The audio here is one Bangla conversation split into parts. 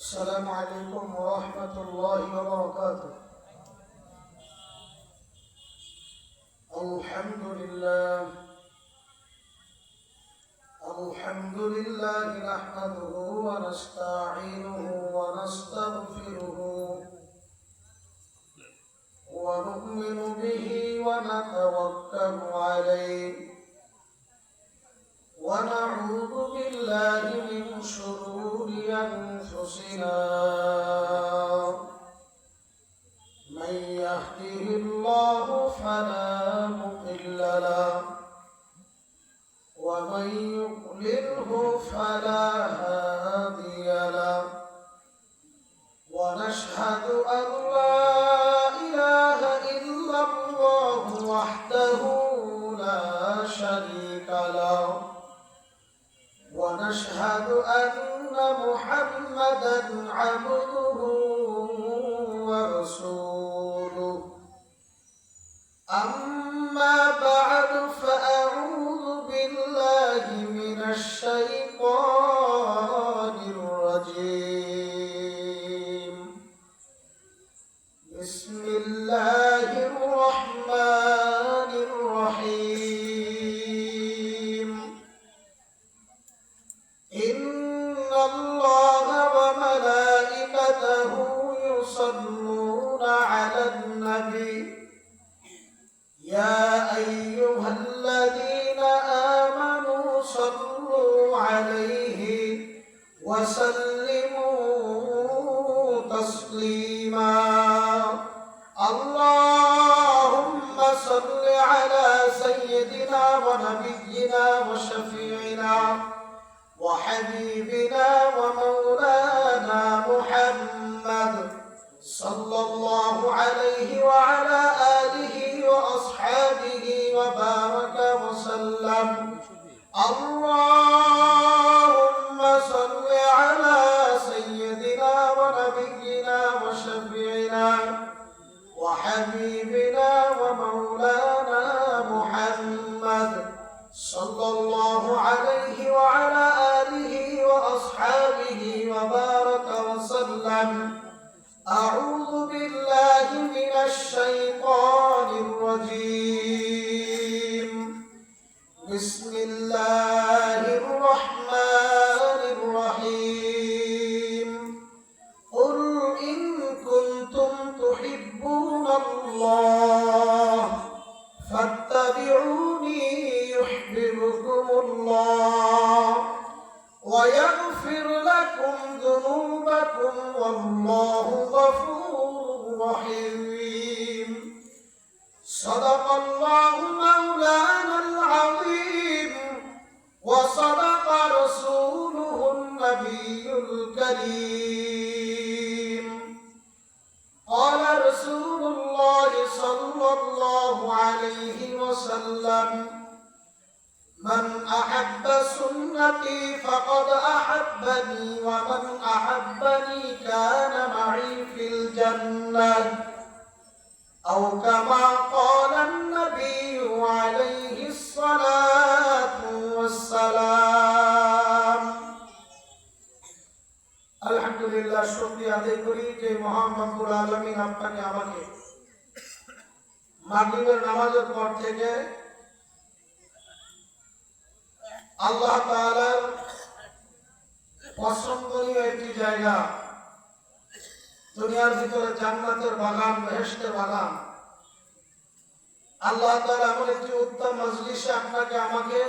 السلام عليكم ورحمة الله وبركاته. الحمد لله نحمده ونستعينه ونستغفره ونؤمن به ونتوكل عليه ونعوذ بالله من شرور أنفسنا من يهده الله فلا مضل له ومن يضلله فلا هادي له ونشهد أن لا إله إلا الله وحده لا شريك له ونشهد أن محمدًا عبده ورسوله. أما بعد فأعوذ بالله من الشيطان الرجيم. بسم الله الرحمن الرحيم. إن الله وملائكته يصلون على النبي يا أيها الذين آمنوا صلوا عليه وسلموا تسليما. اللهم صل على سيدنا ونبينا وشفيعنا وحبيبنا ومولانا محمد صلى الله عليه وعلى آله وأصحابه وبارك وسلم. اللهم صل على سيدنا ونبينا وشفيعنا وحبيبنا ومولانا محمد صلى الله عليه وعلى آله وأصحابه وبارك وسلم. أعوذ بالله من الشيطان الرجيم. بسم الله الرحمن الرحيم. قل إن كنتم تحبون الله فاتبعوني يحببكم الله ويغفر لكم ذنوبكم والله غفور رحيم. صدق الله مولانا العظيم وصدق رسوله النبي الكريم. قال رسول الله صلى الله عليه وسلم: من أحب سنتي فقد أحبني ومن أحبني كان معي في الجنة أو كما قال النبي عليه الصلاة والسلام. আলহামদুলিল্লাহ, শুকরিয়া আদায় করি যে মহান রব্বুল আলামিন আপনাকে আমাকে মাগরিবের নামাজের পর থেকে আল্লাহ তাআলার পছন্দনীয় একটি জায়গা, দুনিয়ার ভিতরে জান্নাতের বাগান, বেহেশতের বাগান, আল্লাহ তাআলা এমন একটি উত্তম মজলিসে আপনাকে আমাকে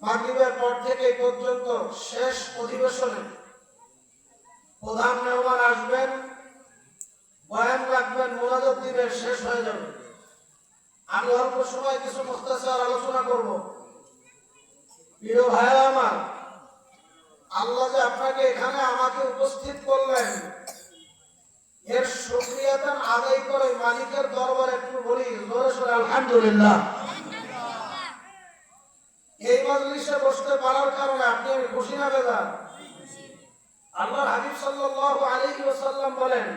মাগরিবের পর থেকে এই পর্যন্ত শেষ অধিবেশনে প্রধান মেহমান আসবেন, বয়ান রাখবেন, মুনাজাত দিবেন, শেষ হয়ে যাবে। আমি অল্প সময় কিছু মুখতাসার আলোচনা করব। প্রিয় ভাইরা আমার, আল্লাহ যে আপনাকে এখানে আমাকে উপস্থিত করলেন, এর শুকরিয়াদান আদায় করে মালিকের দরবারে একটু বলি জোরে সোরে আলহামদুলিল্লাহ। এই মজলিসে বসতে পারার কারণে আপনি আমি খুশি না বেজার? আল্লাহর হাবিব সাল্লাল্লাহু আলাইহি ওয়াসাল্লাম বলেন,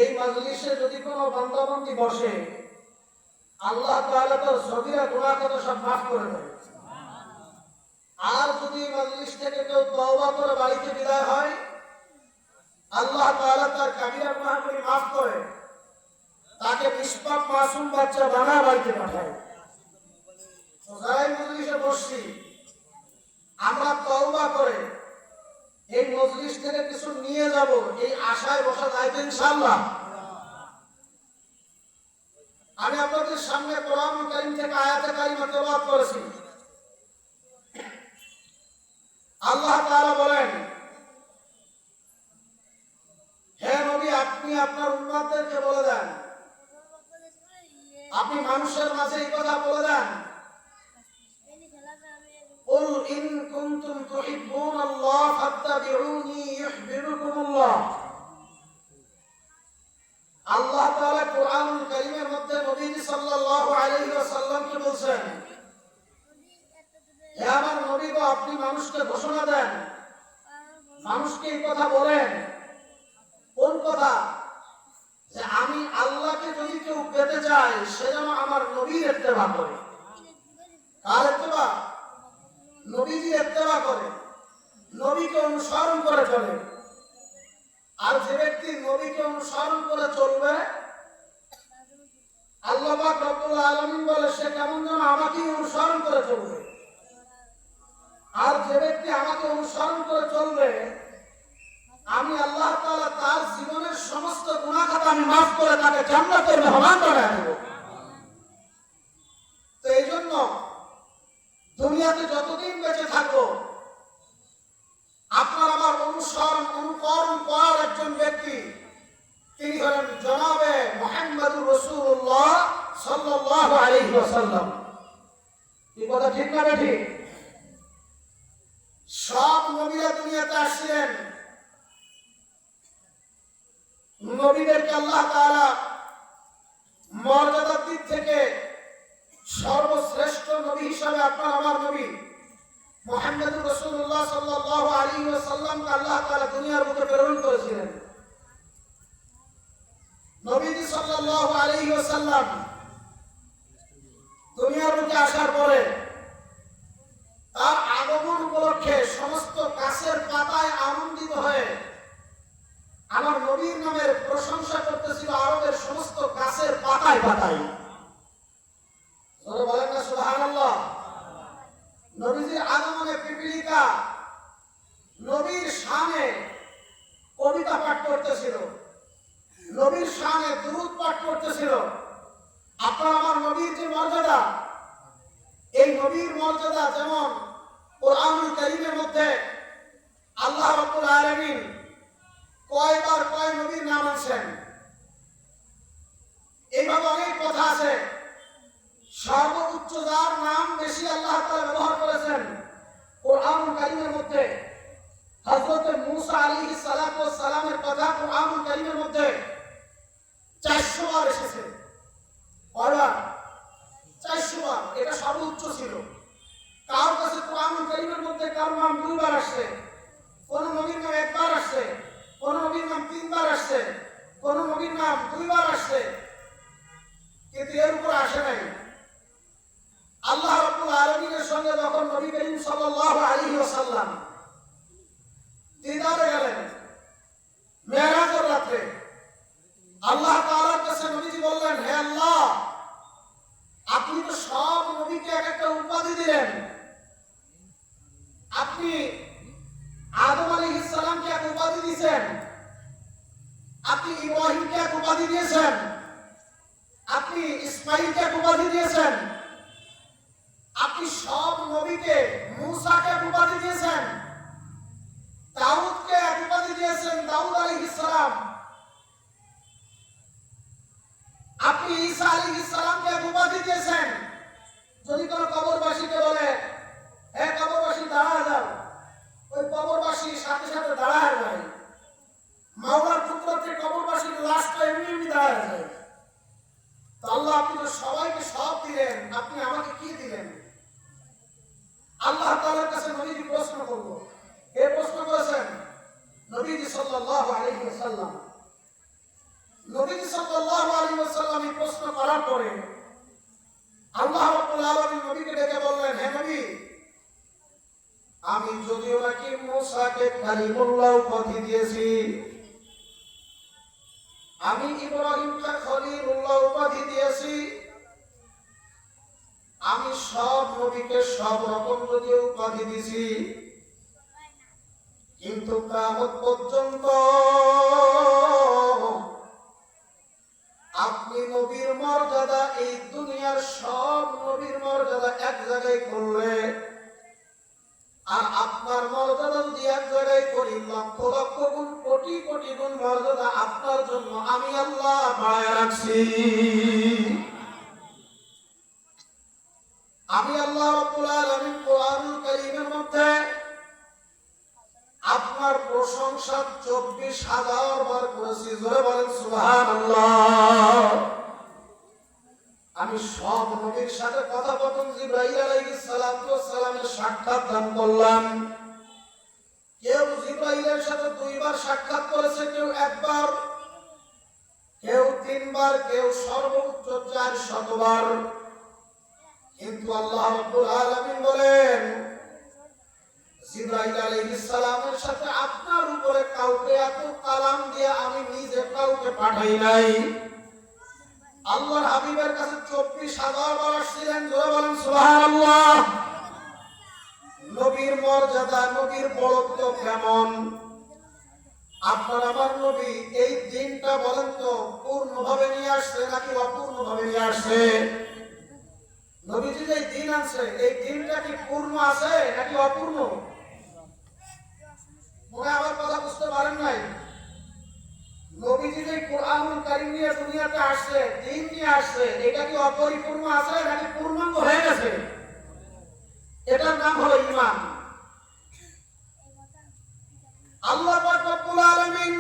এই মজলিসে যদি কোনো বান্দাবান্দি বসে, আল্লাহ তাআলা তার সগীরা গুনাহ কত সব মাফ করে দেয়। আর যদি মজলিস থেকে কেউ তওবা করে বাড়িতে বিদায় হয়, আল্লাহ তাআলা তার কাবিরা গুনাহগুলি মাফ করে তাকে নিষ্পাপ মাসুম বাচ্চা বানায় বাড়িতে পাঠায়। তো যারাই মজলিসে বসছি, আমরা তওবা করে এই মজলিস থেকে কিছু নিয়ে যাব, এই আশায় বসা যায় তো ইনশাআল্লাহ। আমি আপনাদের সামনে কোরআন কারীম থেকে আয়াতে কারিমা তেলাওয়াত করেছি। আল্লাহ তাআলা বলেন, হে নবী, আপনি আপনার উম্মতদেরকে বলে দেন, আপনি মানুষের মাঝে এই কথা বলে দেন, কুল ইন কুনতুম তুহিব্বুনাল্লাহ ফাত্তাবিউনি ইউহিব্বুকুমুল্লাহ। আল্লাহ তাআলা কোরআনুল কারীমের মধ্যে নবী সাল্লাল্লাহু আলাইহি ওয়াসাল্লামকে বলেন, হে আমার নবী গো, আপনি মানুষকে ঘোষণা দেন, মানুষকে এই কথা বলেন। কোন কথা? যে আমি আল্লাহকে যদি কেউ পেতে চায়, সে যেন আমার নবীর ইত্তেবা করে। কার ইত্তেবা? নবীজির ইত্তেবা করে, নবীকে অনুসরণ করে চলে। আর যে ব্যক্তি নবীকে অনুসরণ করে চলবে, আল্লাহ পাক রব্বুল আলামিন বলে, সে কেমন যেন আমাকেই অনুসরণ করে চলবে। আর যে ব্যক্তি আমাকে অনুসরণ করে চলবে, আমি আল্লাহ তাআলা তার জীবনের সমস্ত গুনাহ খাতা আমি মাফ করে তাকে জান্নাতের মেহমান বানায় দেব। তো এই জন্য দুনিয়াতে যতদিন বেঁচে থাকবো, আপনার আমার অনুসরণ অনুকরণ করার একজন ব্যক্তি, তিনি হলেন জনাবে মুহাম্মদুর রাসূলুল্লাহ সাল্লাল্লাহু আলাইহি ওয়াসাল্লাম। এই কথা ঠিক না বেঠিক? সব নবীরা দুনিয়াতে আসছিলেন, নবীদেরকে আল্লাহ তাআলা মর্যাদার দিক থেকে সর্বশ্রেষ্ঠ নবী হিসাবে আপনার আমার নবী মুহাম্মদুর রাসূলুল্লাহ সাল্লাল্লাহু আলাইহি ওয়াসাল্লামকে আল্লাহ তাআলা দুনিয়ার বুকে প্রেরণ করেছিলেন। নবীজি সাল্লাল্লাহু আলাইহি ওয়াসাল্লাম দুনিয়ার বুকে আসার পরে তার আগমন উপলক্ষে সমস্ত গাছের পাতায় আনন্দিত হয়ে আমার নবীর নামের প্রশংসা করতেছিল আরবের সমস্ত গাছের পাতায় পাতায়। বলেন না সুবহানাল্লাহ। নবীজির আগমনে পিপীলিকা নবীর শানে কবিতা পাঠ করতেছিল, নবীর শানে দুরূদ পাঠ করতেছিল। আপনার আমার নবীর যে মর্যাদা, এই নবীর মর্যাদা যেমন কোরআনুল কারীমের মধ্যে আল্লাহ রাব্বুল আলামিন কয়বার কয় নবীর নাম আনছেন, এইভাবে অনেক কথা আছে। সর্বোচ্চ যার নাম বেশি আল্লাহ তাআলা ব্যবহার করেছেন কোরআনুল কারীমের মধ্যে, হযরত মূসা আলাইহিস সালাতু ওয়াস সালামের কথা কোরআনুল কারীমের মধ্যে 400 বার এসেছে। কয়বার? 400 বার। এটা সর্বোচ্চ ছিল। কার কাছে কোরআনুল কারীমের মধ্যে কার নাম 2 বার আসছে, কোন নবীর নাম 1 বার আসছে, কোন নবীর নাম 3 বার আসছে, কোন নবীর নাম 2 বার আসছে, কিন্তু এর উপর আসে নাই। আল্লাহ রাব্বুল আলামিনের সঙ্গে যখন নবী করিম সাল্লাল্লাহু আলাইহি ওয়াসাল্লাম দিদারে গেলেন মেরাজের রাতে, আল্লাহ তাআলার কাছে নবীজি বললেন, হে আল্লাহ, আপনি তো সব নবীকে এক একটা উপাধি দিলেন। আপনি আদম আলাইহিস সালামকে এক উপাধি দিয়েছেন, আপনি ইব্রাহিমকে এক উপাধি দিয়েছেন, আপনি ইসমাঈলকে এক উপাধি দিয়েছেন, আপনি সব নবীকে মূসাকে এক উপাধি দিয়েছেন, দাউদকে এক উপাধি দিয়েছেন, দাউদ আলাইহিস সালাম, আপনি ঈসা আলাইহিস সালামকে এক উপাধি দিয়েছেন। যদি কোনো কবরবাসীকে বলে, হে কবরবাসী দাঁড়ায় যাও, ওই কবরবাসী সাথে সাথে দাঁড়ায় যায়। মাওলার কুদরতে কবরবাসীর লাশটা এমনি এমনি দাঁড়ায় যায়। তো আল্লাহ, আপনি তো সবাইকে সব দিলেন, আপনি আমাকে কি দিলেন? আল্লাহ তাআলার কাছে নবীজি প্রশ্ন করব। কে প্রশ্ন করেছেন? নবীজি সাল্লাল্লাহু আলাইহি ওয়াসাল্লাম। নবীজি সাল্লাল্লাহু আলাইহি ওয়াসাল্লাম এই প্রশ্ন করার পরে আল্লাহ রাব্বুল আলামিন নবীকে ডেকে বললেন, হে নবী, আমি যদিও না মুসাকে কালিমুল্লাহ উপাধি দিয়েছি, আমি ইব্রাহিমকে খলিলুল্লাহ উপাধি দিয়েছি, আমি সব নবীকে সব রকম যদি উপাধি দিয়েছি, কিন্তু কিয়ামত পর্যন্ত আপনি নবীর মর্যাদা এই দুনিয়ার সব নবীর মর্যাদা এক জায়গায় করলে, আর আপনার মর্যাদা যদি এক জায়গায় করি, লক্ষ লক্ষ গুণ কোটি কোটি গুণ মর্যাদা আপনার জন্য আমি আল্লাহ বাড়ায় রাখছি। আমি আল্লাহ রাব্বুল আলামিন কোরআনুল কারীমের মধ্যে আপনার প্রশংসা 24,000 বার করেছি। জোরে বলেন সুবহানাল্লাহ। আমি সব নবীর সাথে কথোপকথন জিবরাইল আলাইহিস সালাতু ওয়াস সালামের সাক্ষাৎ দান করলাম। কেউ জিবরাইলের সাথে 2 বার সাক্ষাৎ করেছে, কেউ 1 বার, কেউ 3 বার, কেউ সর্বোচ্চ 400 বার। কিন্তু আল্লাহ রাব্বুল আলামিন বলেন, জিবরাইল আলাইহিস সালামের সাথে আপনার উপরে কাউকে এত কালাম দিয়ে আমি নিজে কাউকে পাঠাই নাই। আল্লাহর হাবিবের কাছে 24,000 বার আসছিলেন। জোরে বলেন সুবহানাল্লাহ। নবীর মর্যাদা, নবীর বড়ত্ব কেমন? আপনার আমার নবী এই দিনটা বলেন তো পূর্ণভাবে নিয়ে আসছে নাকি অপূর্ণভাবে নিয়ে আসছে? নবীজি যে দিন আনছে, এই দিনটা কি পূর্ণ আছে নাকি অপূর্ণ? মনে আমার কথা বুঝতে পারেন নাই? নবীজি যে কোরআনুল কারীম নিয়ে দুনিয়াতে আসছে, দিন নিয়ে আসছে, এটা কি অপরিপূর্ণ আছে নাকি পূর্ণাঙ্গ হয়ে গেছে? এটার নাম হলো ঈমান। আল্লাহ পাক রব্বুল আলামিন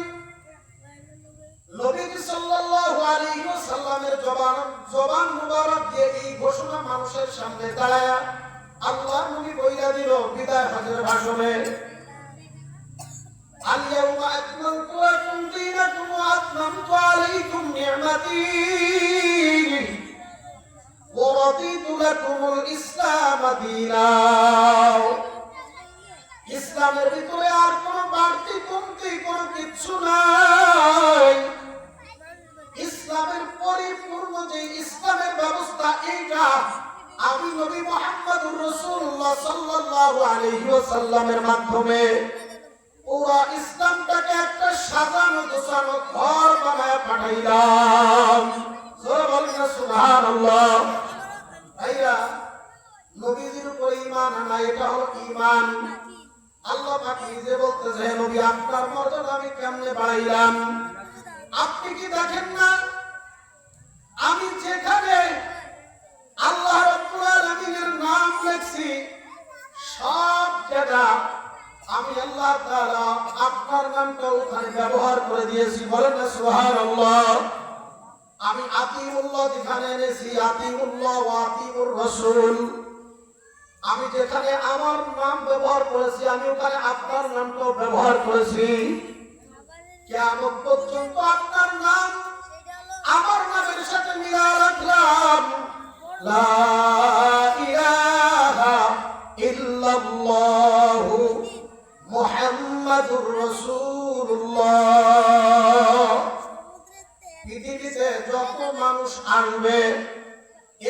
নবীজি সাল্লাল্লাহু আলাইহি ওয়াসাল্লামের জবান মুবারক দিয়ে এই ঘোষণা মানুষের সামনে দাঁড়ায়া আল্লাহ নবী বইলা দিল বিদায় হজের ভাষণে, আল-ইয়াওমা আকমালতু লাকুম দীনাকুম ওয়া আতমামতু আলাইকুম নি'মাতি ওয়া রাদিতু লাকুমুল ইসলাম দীনাও। ইসলামের ভিতরে আর কোনো বাড়তি কমতি কোনো কিছু নাই। ইসলামের পরিপূর্ণ যে ইসলামের ব্যবস্থা, এইটা আমি নবী মুহাম্মদুর রাসূলুল্লাহ সাল্লাল্লাহু আলাইহি ওয়াসাল্লামের মাধ্যমে পুরো ইসলামটাকে একটা সাজানো গোছানো ঘর বানায় পাঠাইলাম। জোরে বলেন না সুবহানাল্লাহ। ভাইরা, নবীজির উপর ঈমান আনা, এটা হলো ঈমান। আল্লাহ পাক নিজে বলতেছে, নবী আপনার মর্যাদা আমি কেমনে বাড়াইলাম? আপনি কি দেখেন না আমি যেখানে আল্লাহ রাব্বুল আলামিনের নাম লিখছি, সব জায়গা আমি আল্লাহ তাআলা আপনার নামটা ওখানে ব্যবহার করে দিয়েছি। বলেন না সুবহানাল্লাহ। আমি আতিউল্লাহ যেখানে এনেছি, আতিউল্লাহ ওয়া আতিউর রাসূল, আমি যেখানে আমার নাম ব্যবহার করেছি, আমি ওখানে আপনার নামটাও ব্যবহার করেছি। কিয়ামত পর্যন্ত আপনার নাম আমার নামের সাথে মিলা রাখলাম। লা ইলাহা ইল্লাল্লাহু মুহাম্মাদুর রাসূলুল্লাহ। পৃথিবীতে যত মানুষ আসবে,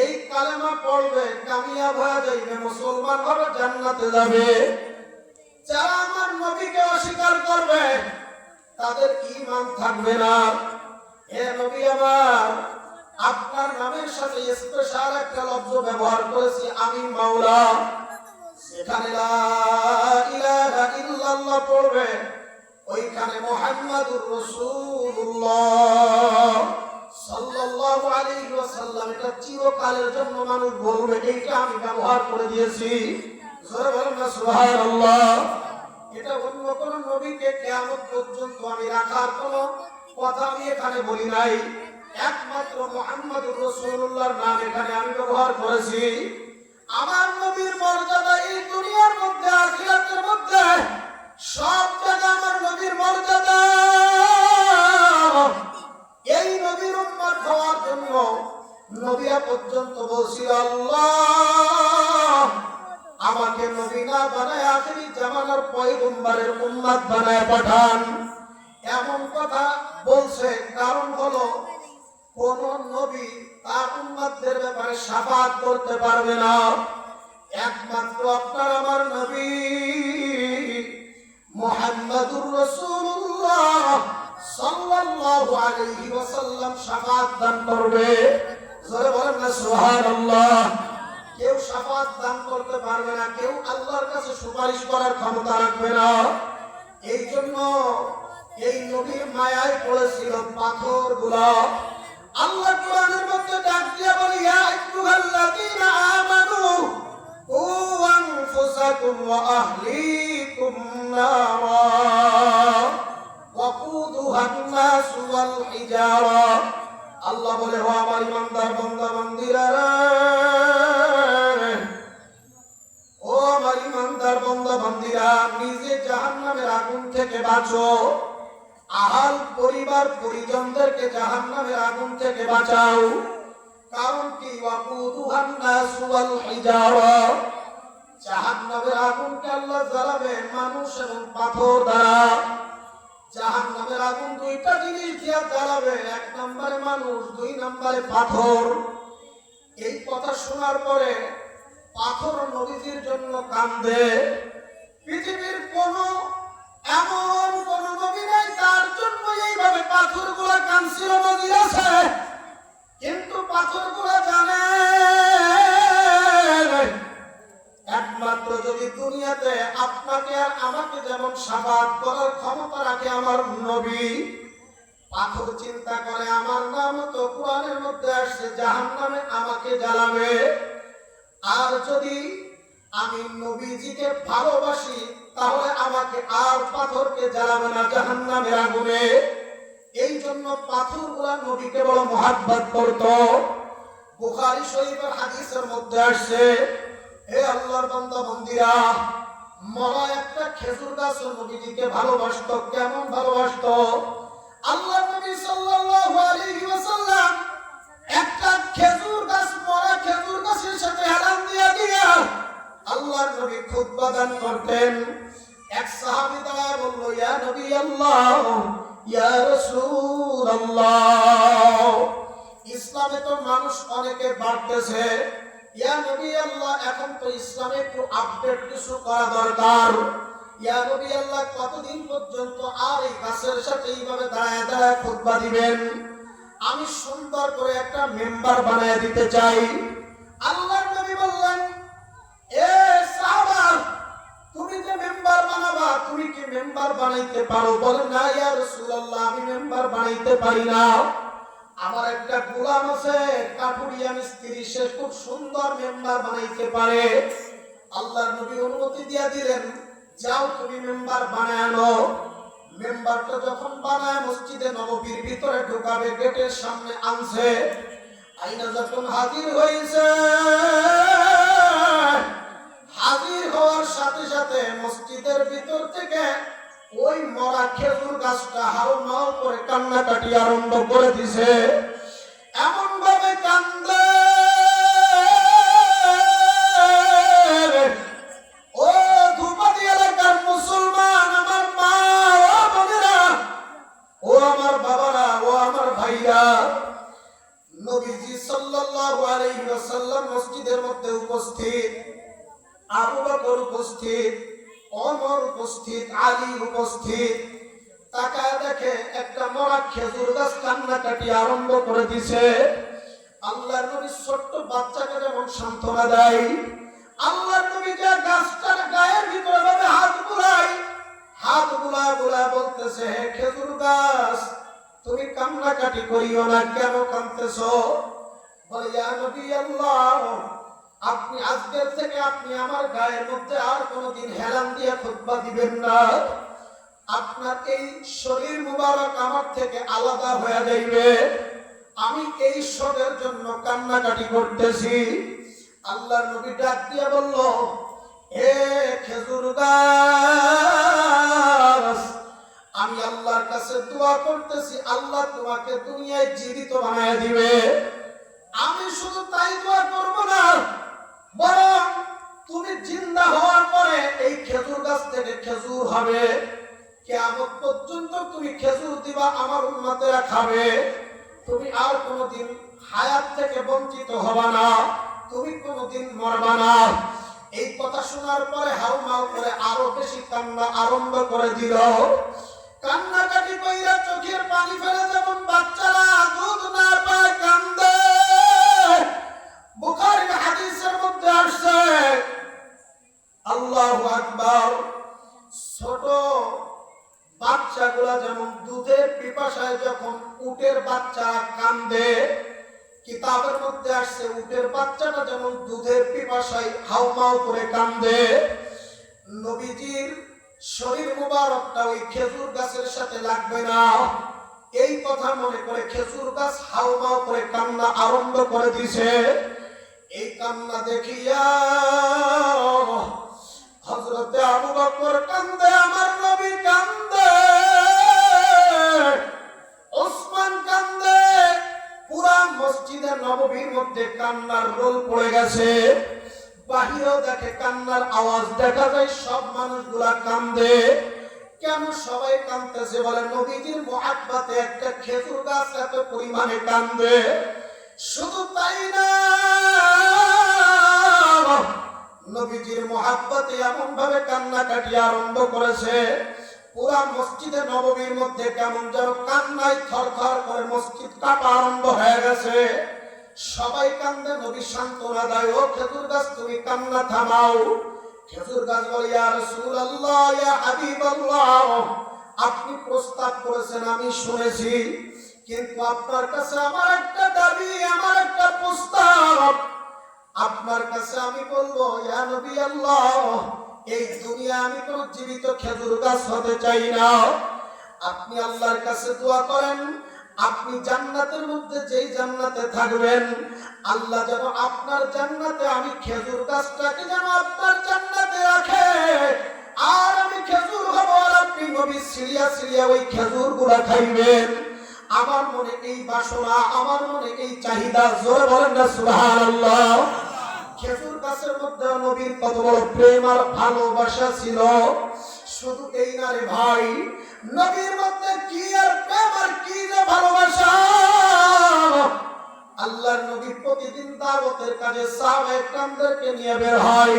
এই কালেমা পড়বে, কামিয়াব হয়ে যাবে, মুসলমান হবে, জান্নাতে যাবে। যারা আমার নবীকে অস্বীকার করবে, তাদের ঈমান থাকবে না। হে নবী আমার, আপনার নামের সাথে স্পেশাল একটা লফজ ব্যবহার করেছি, আমি মাওলা। সেখানে লা ইলাহা ইল্লাল্লাহ পড়বে, ওইখানে মুহাম্মাদুর রাসূলুল্লাহ সাল্লাল্লাহু আলাইহি ওয়াসাল্লাম, এটা চিরকালের জন্য মানুষ বলবে, এইটা আমি ব্যবহার করে দিয়েছি। জোরে বলেন না সুবহানাল্লাহ। এটা অন্য কোন নবীকে কিয়ামত পর্যন্ত আমি রাখার কোনো কথা আমি এখানে বলি নাই। একমাত্র মুহাম্মাদুর রাসূলুল্লাহর নাম এখানে আমি ব্যবহার করেছি। আমার নবীর মর্যাদা এই দুনিয়ার মধ্যে, আখিরাতের মধ্যে সব জায়গায় আমার নবীর মর্যাদা। এই নবীর উম্মত হওয়ার জন্য নবীরা পর্যন্ত বলছিল, আল্লাহ আমাকে আমাকে নবী না বানায় আখিরি জামানার পয়গম্বরের উম্মত বানায় পাঠান। এমন কথা বলছে, কারণ হলো কোন নবী তার উম্মতদের ব্যাপারে শাফাত করতে পারবে না, একমাত্র আপনার আমার নবী মুহাম্মাদুর রাসূলুল্লাহ সাল্লাল্লাহু আলাইহি ওয়াসাল্লাম শাফাত দান করবে। জোরে বলেন না সুবহানাল্লাহ। কেউ শাফাত দান করতে পারবে না, কেউ আল্লাহর কাছে সুপারিশ করার ক্ষমতা রাখবে না। এই জন্য এই নবীর মায়ায় পড়েছিল পাথরগুলো। আল্লাহ কোরআনের মধ্যে ডাক দিয়ে বলে, ইয়া আইয়ুহাল্লাযীনা আমানু কু আনফুসাকুম ওয়া আহলিকুম নারা ওয়াকুদুহান নাসু ওয়াল হিজারা। আল্লাহ বলে, ও আমার ইমানদার বান্দা বান্দীরা, ও আমার ইমানদার বান্দা বান্দীরা, নিজে জাহান্নামের আগুন থেকে বাঁচো, আহাল পরিবার পরিজনদেরকে জাহান্নামের আগুন থেকে বাঁচাও। কারণ কি? ওয়াকুদুহান নাসু ওয়াল হিজারা, জাহান্নামের আগুনকে আল্লাহ জ্বালাবে মানুষ এবং পাথর দ্বারা। জাহান্নামের আগুন দুইটা জিনিস দিয়ে জ্বালাবে, এক নম্বরে মানুষ, দুই নম্বরে পাথর। এই কথা শোনার পরে পাথর নবীজির জন্য কান্দে। পৃথিবীর এমন কোন নবী নাই তার জন্য এইভাবে পাথরগুলা কাঁদছিল। নবী আছে, কিন্তু পাথরগুলা জানে একমাত্র যদি দুনিয়াতে আপনাকে আর আমাকে যেমন শাফাত করার ক্ষমতা রাখে আমার নবী, পাথর চিন্তা করে আমার নাম তো কোরআনের মধ্যে আসছে জাহান্নামে আমাকে জ্বালাবে। আর যদি আমি নবীজিকে ভালোবাসি তাহলে আমাকে আর পাথরকে জ্বালাবে না জাহান্নামের আগুনে। এই জন্য পাথরগুলা নবীকে বড় মহাব্বত করত। বুখারী শরীফের হাদিসের মধ্যে আসছে, হে আল্লাহর বান্দা বান্দীরা, মরা একটা খেজুর গাছ নবীজিকে ভালোবাসতো। কেমন ভালোবাসতো? আল্লাহর নবী সাল্লাল্লাহু আলাইহি ওয়াসাল্লাম একটা খেজুর গাছ, মরা খেজুর গাছের সাথে হেলান দিয়া আল্লাহর নবী খুতবা দান করতেন। এক সাহাবী দাঁড়ায় বলল, ইয়া নবী আল্লাহ, ইয়া রাসূলুল্লাহ, ইসলামে তো মানুষ অনেকে বাড়তেছে, ইয়া নবী আল্লাহ এখন তো ইসলামে একটু আপডেট কিছু করা দরকার। ইয়া নবী আল্লাহ কতদিন পর্যন্ত আর এই গাছের সাথে এইভাবে দাঁড়ায় দাঁড়ায় খুতবা দিবেন? আমি সুন্দর করে একটা মেম্বার বানায় দিতে চাই। আল্লাহর নবী বললেন, এ সাহাবা, তুমি যে মেম্বার বানাবা, তুমি কি মেম্বার বানাইতে পারো? বলে, না ইয়া রাসূলুল্লাহ, আমি মেম্বার বানাইতে পারি না। আমার একটা গোলাম আছে, কাঠুরিয়া মিস্ত্রি, সে খুব সুন্দর মেম্বার বানাইতে পারে। আল্লাহর নবী অনুমতি দিয়া দিলেন, যাও তুমি মেম্বার বানায় আনো। মেম্বারটা যখন বানায় মসজিদে নববীর ভিতরে ঢোকাবে, গেটের সামনে আনছে। আইনা যখন হাজির হয়েছে, হাজির হওয়ার সাথে সাথে মসজিদের ভিতর থেকে ওই মরা খেজুর গাছটা হাউমাউ করে কান্নাকাটি আরম্ভ করে দিছে। এমন ভাবে কান্দে, ও ধুপাদি এলাকার মুসলমান, আমার মা, ও বোনেরা, ও আমার বাবারা, ও আমার ভাইরা, নবীজি সাল্লাল্লাহু আলাইহি ওয়াসাল্লাম মসজিদের মধ্যে উপস্থিত, আবু বকর উপস্থিত, ওমর উপস্থিত, আলী উপস্থিত। তাকায় দেখে একটা মরা খেজুর গাছ কান্নাকাটি আরম্ভ করে দিছে। আল্লাহর নবী ছোট্ট বাচ্চাকে যেমন সান্ত্বনা দেয়, আল্লাহর নবী যে গাছটার গায়ের ভিতরে ভাবে হাত বুলায় বলতেছে, হে খেজুর গাছ, তুমি কান্নাকাটি করিও না, কেন কাঁদতেছো? বলে, ইয়া নবী আল্লাহ, আপনি আজকের থেকে আপনি আমার গায়ের মধ্যে আর কোনোদিন হেলান দিয়ে খুতবা দিবেন না। আপনার এই শরীর মুবারক আমার থেকে আলাদা হয়ে যাইবে। আমি এই সবের জন্য কান্নাকাটি করতেছি। আল্লাহর নবী ডাক দিয়ে বলল, হে খেজুর গাছ, আমি আল্লাহর কাছে দোয়া করতেছি, আল্লাহ তোমাকে দুনিয়ায় জীবিত বানায় দিবে। আমি শুধু তাই দোয়া করব না, বরং তুমি জিন্দা হওয়ার থেকে খেজুর হবে, কিয়ামত পর্যন্ত তুমি খেজুর দিবা, আমার উম্মতেরা খাবে, তুমি আর কোনোদিন হায়াত থেকে বঞ্চিত হবা না, তুমি কোনোদিন মরবা না। এই কথা শোনার পরে হাউমাউ করে আরো বেশি কান্না আরম্ভ করে দিল। কান্নাকাটি কইরা চোখের পানি ফেলে যেমন বাচ্চারা দুধ না পায় কান্দে, বুখারীর হাদিসের মধ্যে আসছে, আল্লাহু আকবার, ছোট বাচ্চাগুলা যেমন দুধের পিপাসায় যখন উটের বাচ্চা কান্দে, কিতাবের মধ্যে আসছে উটের বাচ্চাটা যেমন দুধের পিপাসায় হাউমাউ করে কান্দে, নবীজির শরীর মুবারকটা ওই খেজুর গাছের সাথে লাগবে না, এই কথা মনে করে খেজুর গাছ হাউমাউ করে কান্না আরম্ভ করে দিছে। এই কান্না দেখিয়া হযরতে আবু বকর কান্দে, আমার নবী কান্দে, ওসমান কান্দে, পুরা মসজিদে নববীর মধ্যে কান্নার রোল পড়ে গেছে। বাহিরেও দেখে কান্নার আওয়াজ দেখা যায়, সব মানুষগুলা কান্দে। কেন সবাই কান্দতেছে? বলে নবীজির মুহাব্বতে একটা খেজুর গাছ এত পরিমাণে কান্দে। শুধু তাই না, নবীজির মুহাব্বতে এমন ভাবে কান্নাকাটি আরম্ভ করেছে, পুরা মসজিদে নববীর মধ্যে কেমন যেন কান্নায় থরথর করে মসজিদ কাঁপা আরম্ভ হয়ে গেছে। সবাই কান্দে, নবী সান্ত্বনা দেয়, ও খেজুর গাছ তুমি কান্না থামাও। খেজুর গাছ বলে, ইয়া রাসূলুল্লাহ, ইয়া হাবিবাল্লাহ, আপনি প্রস্তাব করেছেন আমি শুনেছি, কিন্তু আপনার কাছে আমার একটা দাবি, আমার একটা প্রস্তাব। আপনার কাছে আমি বলবো, ইয়া নবী আল্লাহ, এই দুনিয়া আমি কোন জীবিত খেজুর গাছ হতে চাই না। আপনি আল্লাহর কাছে দোয়া করেন, আপনি জান্নাতের মধ্যে যেই জান্নাতে থাকবেন, আল্লাহ যেন আপনার জান্নাতে আমি খেজুর গাছটাকে যেন আপনার জান্নাতে রাখে, আর আমি খেজুর হব, আর আপনি নবী সিরিয়া সিরিয়া ওই খেজুর গুলা খাইবেন। আমার মনে এই বাসনা, আমার মনে এই চাহিদা। জোরে বলেন না সুবহানাল্লাহ। খেজুর গাছের মধ্যে নবীর কত বড় প্রেম আর ভালোবাসা ছিল। শুধু এই না রে ভাই, নবীর মধ্যে কি আর প্রেম আর কি যে ভালোবাসা। আল্লাহর নবী প্রতিদিন দাওয়াতের কাজে সাহাবায়ে কেরামদেরকে নিয়ে বের হয়।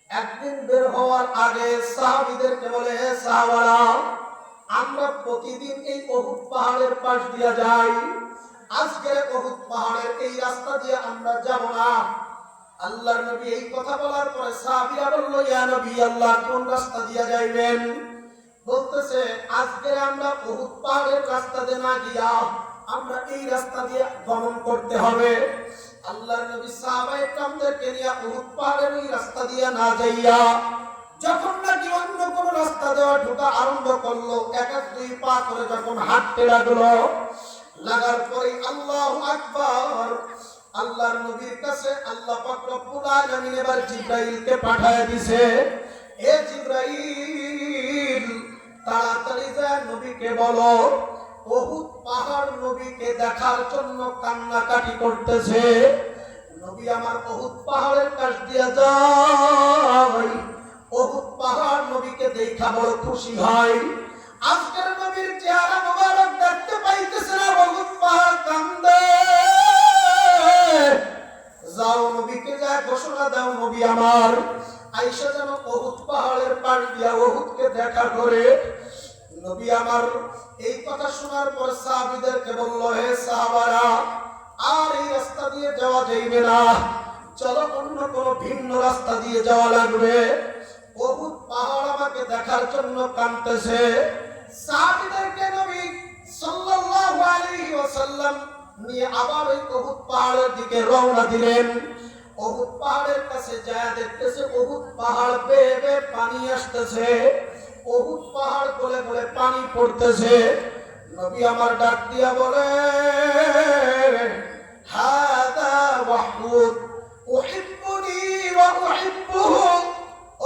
একদিন বের হওয়ার আগে সাহাবীদেরকে বলে, হে সাহাবারা, আমরা প্রতিদিন এই উহুদ পাহাড়ের পাশ দিয়ে যাই, আজকে উহুদ পাহাড়ের এই রাস্তা দিয়ে আমরা যাব না। আল্লাহর নবী এই কথা বলার পরে সাহাবীরা বলল, ইয়া নবী আল্লাহ, কোন রাস্তা দিয়ে যাইবেন? বলতেছে, আজকে আমরা উহুদ পাহাড়ের রাস্তা দিয়ে না গিয়া আমরা এই রাস্তা দিয়ে গমন করতে হবে। আল্লাহর নবী সাহাবায়ে কেরামদেরকে নিয়ে উহুদ পাহাড়ের ওই রাস্তা দিয়ে না যাইয়া যখন নাকি অন্য কোন রাস্তা দেওয়া ঢোকা আরম্ভ করলো, এক এক দুই পা করে যখন হাঁটতে লাগলো, লাগার পরে আল্লাহু আকবার, আল্লাহর নবীর কাছে আল্লাহ পাক রব্বুল আলামিন এবার জিবরাইলকে পাঠিয়ে দিয়েছে। এ জিবরাইল, তাড়াতাড়ি যা নবীকে বলো, উহুদ পাহাড় নবীকে দেখার জন্য কান্নাকাটি করতেছে। নবী আমার উহুদ পাহাড়ের কাছ দিয়ে যায়, উহুদ পাহাড় নবীকে দেখা বড় খুশি হয়। আজকের নবীর চেহারা মোবারক দেখতে পাইতেছে না, উহুদ পাহাড় কান্দে। যাও নবীকে যা ঘোষণা দাও, নবী আমার আয়েশা যেন উহুদ পাহাড়ের পাশ দিয়া উহুদকে দেখা করে। নবী আমার এই কথা শোনার পর সাহাবীদেরকে বলল, হে সাহাবারা, আর এই রাস্তা দিয়ে যাওয়া যাইবে না, চলো অন্য কোন ভিন্ন রাস্তা দিয়ে যাওয়া লাগবে। উহুদ পাহাড় আমাকে দেখার জন্য কাঁদতেছে। সাহাবীদেরকে নবী সাল্লাল্লাহু আলাইহি ওয়াসাল্লাম নিয়ে আবার ওই উহুদ পাহাড়ের দিকে রওনা দিলেন। উহুদ পাহাড়ের কাছে যায় দেখতেছে উহুদ পাহাড় বেয়ে বেয়ে পানি আসতেছে, উহুদ পাহাড় গলে গলে পানি পড়তেছে। নবী আমার ডাক দিয়া বলে, হাদা ওয়াহুদ উহিব্বুনি ওয়া উহিব্বুহু।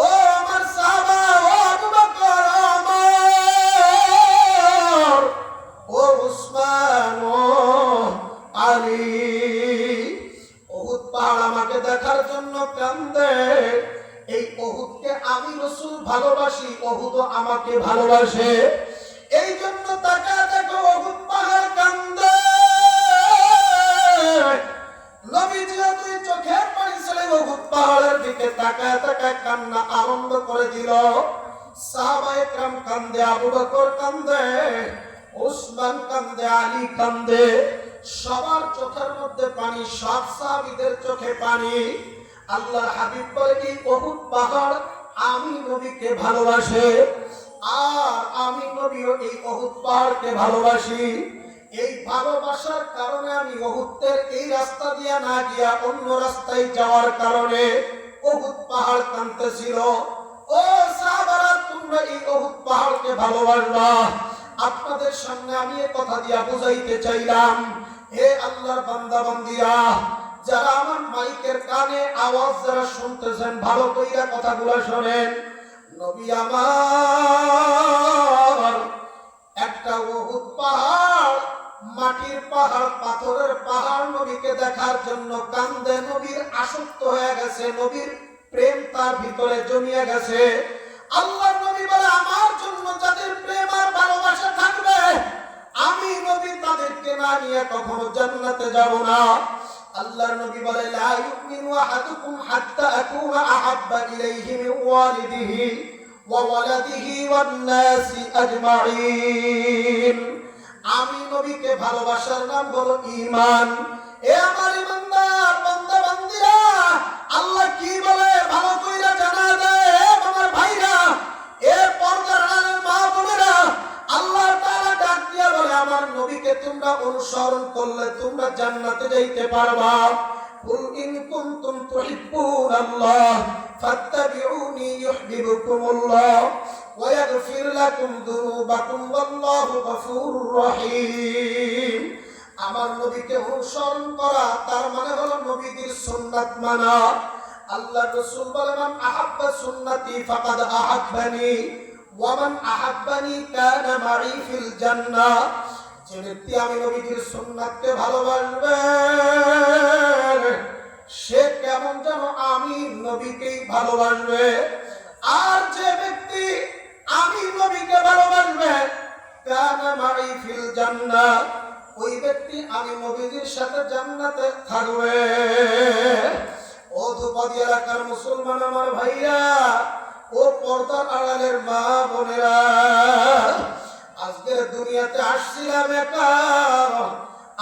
ও আমার সাহাবা, ও আবু বকর, ওমর, ও উসমান, ও আলী, উহুদ পাহাড় আমাকে দেখার জন্য কান্দে। এই উহুদকে আমি রাসূল ভালোবাসি, উহুদ আমাকে ভালোবাসে। এই জন্য তাকায় দেখো উহুদ পাহাড় কান্দে। নবীজি দুই চোখের পানি ছেড়ে উহুদ পাহাড়ের দিকে তাকায় তাকায় কান্না আরম্ভ করে দিল। সাহাবায়ে কেরাম কান্দে, আবু বকর কান্দে, উসমান কান্দে, আলী কান্দে, সবার চোখের মধ্যে পানি, সব সাহাবীদের চোখে পানি। আল্লাহর হাবিব বলে এই উহুদ পাহাড় আমি নবীকে ভালোবাসে, আর আমি নবীও এই উহুদ পাহাড়কে ভালোবাসি। এই ভালোবাসার কারণে আমি উহুদের এই রাস্তা দিয়ে না গিয়া অন্য রাস্তায় যাওয়ার কারণে উহুদ পাহাড় কাঁদতেছিল। ও সাহাবারা, তোমরা এই উহুদ পাহাড়কে ভালোবাসবা। আপনাদের সামনে আমি এই কথা দিয়া বুঝাইতে চাইলাম, হে আল্লাহর বান্দা বান্দিরা, যারা আমার মাইকের কানে আওয়াজ যারা শুনতেছেন, ভালো কইরা কথাগুলো শোনেন। নবী আমার একটা উহুদ পাহাড়, মাটির পাহাড়, পাথরের পাহাড়, নবীকে দেখার জন্য কান্দে। নবীর আসক্ত হয়ে গেছে, নবীর প্রেম তার ভিতরে জমিয়ে গেছে। আল্লাহর নবী বলে আমার জন্য যাদের প্রেম আর ভালোবাসা থাকবে, আমি নবী তাদেরকে না নিয়ে কখনো জান্নাতে যাব না। আল্লাহর নবী বলে লা ইউমিনু আহাদুকুম হাত্তা আকুনা আহাব্বা ইলাইহি মিন ওয়ালিদিহি ওয়া ওয়ালাদিহি ওয়ান নাসি আজমাইন। আমি নবীকে ভালোবাসার নাম হলো ঈমান। এ আমার ঈমানদার বান্দা বান্দিরা, আল্লাহ কি বলে ভালো কইরা জানা দেয়। আমার ভাইরা, এ পর্দার আড়ালের মা বোনেরা, আল্লাহ তাআলা ডাক দিয়া বলে আমার নবীকে তোমরা অনুসরণ করলে তোমরা জান্নাতে যাইতে পারবা। কুল ইন কুনতুম তুহিব্বুনাল্লাহ ফাত্তাবিউনি ইউহিব্বুকুমুল্লাহ ওয়া ইয়াগফির লাকুম যুনুবাকুম ওয়াল্লাহু গফুরুর রহিম। আমার নবীকে অনুসরণ করা তার মানে হলো নবীদের সুন্নাত মানা। আল্লাহ রাসূল বলেন মান আহাব্বা সুন্নতি ফাকাদ আহাব্বানি ওয়া মান আহাব্বানি কানা মাই ফিল জান্নাহ। যে ব্যক্তি আমি নবীদের সুন্নাতকে ভালোবাসবে, সে কেমন যেন আমি নবীকেই ভালোবাসবে। আর যে ব্যক্তি আমি নবীকে ভালোবাসবে, কানা মাই ফিল জান্নাহ, ওই ব্যক্তি আমি নবীর সাথে জান্নাতে থাকবে। ও ধুপাদি এলাকার মুসলমান আমার ভাইরা, ও পর্দার আড়ালের মা বোনেরা, আজকের দুনিয়াতে আসছিলাম একা,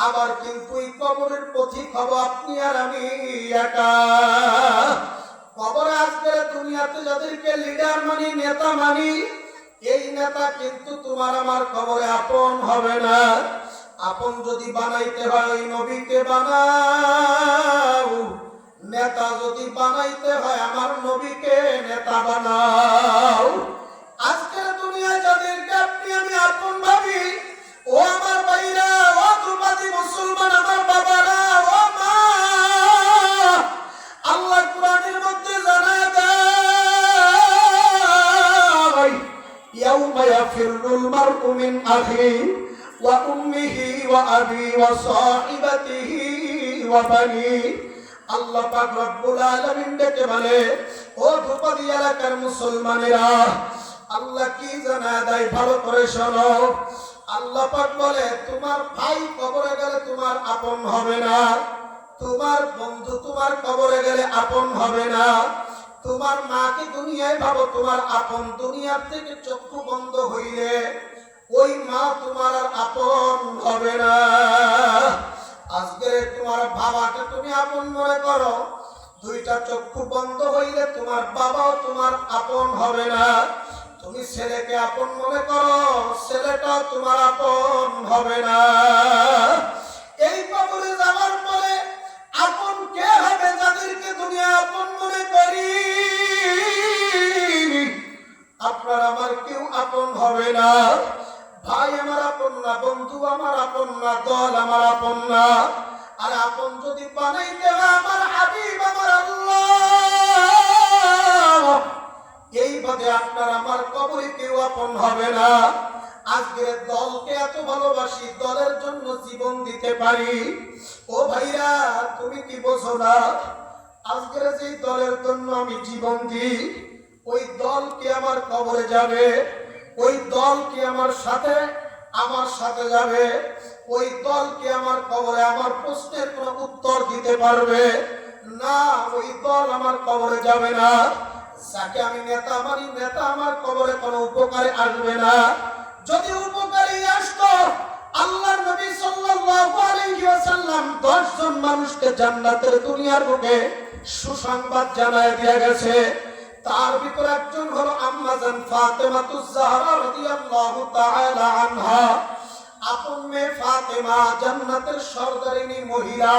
আবার কিন্তু এই কবরের পথিক হব আপনি আর আমি একা। কবরে আজকের দুনিয়াতে যাদেরকে লিডার মানি, নেতা মানি, এই নেতা কিন্তু তোমার আমার কবরে আপন হবে না। আপন যদি বানাইতে হয় ওই নবীকে বানাও, নেতা যদি বানাইতে হয় আমার নবীকে নেতা বানাও। আজকের দুনিয়ায় যাদেরকে আপনি আমি আপন ভাবি, ও আমার ভাইরা, ও যুবতী মুসলমান আমার বাবারা, ও মা, আল্লাহ কোরআনের মধ্যে জানায় দেয় ইয়াউমা ইয়াফিরুল মারউ মিন আখিহি ওয়া উম্মিহি ওয়া আবি ওয়া সাহিবাতিহি ওয়া বানি। আল্লাহ পাক রব্বুল আলামিন ডেকে বলে, ও ধুপাদি এলাকার মুসলমানেরা, আল্লাহ কি জানায় দেয় ভালো করে শোনো। আল্লাহ পাক বলে তোমার ভাই কবরে গেলে তোমার আপন হবে না, তোমার বন্ধু তোমার কবরে গেলে আপন হবে না, তোমার মাকে দুনিয়ায় ভাবো তোমার আপন, দুনিয়ার থেকে চক্ষু বন্ধ হইলে ওই মা তোমার আর আপন হবে না। আজকে তোমার বাবাকে তুমি আপন মনে করো, দুইটা চক্ষু বন্ধ হইলে তোমার বাবাও তোমার আপন হবে না। তুমি ছেলেকে আপন মনে করো, ছেলেটাও তোমার আপন হবে না। এই কবরে যাওয়ার পরে আপন কে হবে? যাদেরকে দুনিয়া আপন মনে করি, আপনার আমার কেউ আপন হবে না। ভাই আমার আপন না, বন্ধু আমার আপন না, দল আমার আপন না। আর আপন যদি বানাইতে হয় আমার হাবিব আমার আল্লাহ, এই বাদে আপনার আমার কবরে কেউ আপন হবে না। আজকের দলকে এত ভালোবাসি, দলের জন্য জীবন দিতে পারি। ও ভাইরা, তুমি কি বোঝো না? আজকের যে দলের জন্য আমি জীবন দিই, ওই দল কি আমার কবরে যাবে? ওই দল কি আমার সাথে যাবে? ওই দল কি আমার কবরে আমার প্রশ্নের কোনো উত্তর দিতে পারবে না? ওই দল আমার কবরে যাবে না। যাকে আমি নেতা মানি, নেতা আমার কবরে কোনো উপকারে আসবে না। যদি উপকারে আসতো, আল্লাহর নবী সাল্লাল্লাহু আলাইহি ওয়াসাল্লাম 10 জন মানুষকে জান্নাতের দুনিয়ার বুকে সুসংবাদ জানায় দিয়ে গেছে। তার ভিতরে একজন হলো আম্মা জান ফাতেমাতুজ জাহরা রাদিয়াল্লাহু তাআলা আনহা। আপন মেয়ে ফাতেমা জান্নাতের সরদারিনী মহিলা।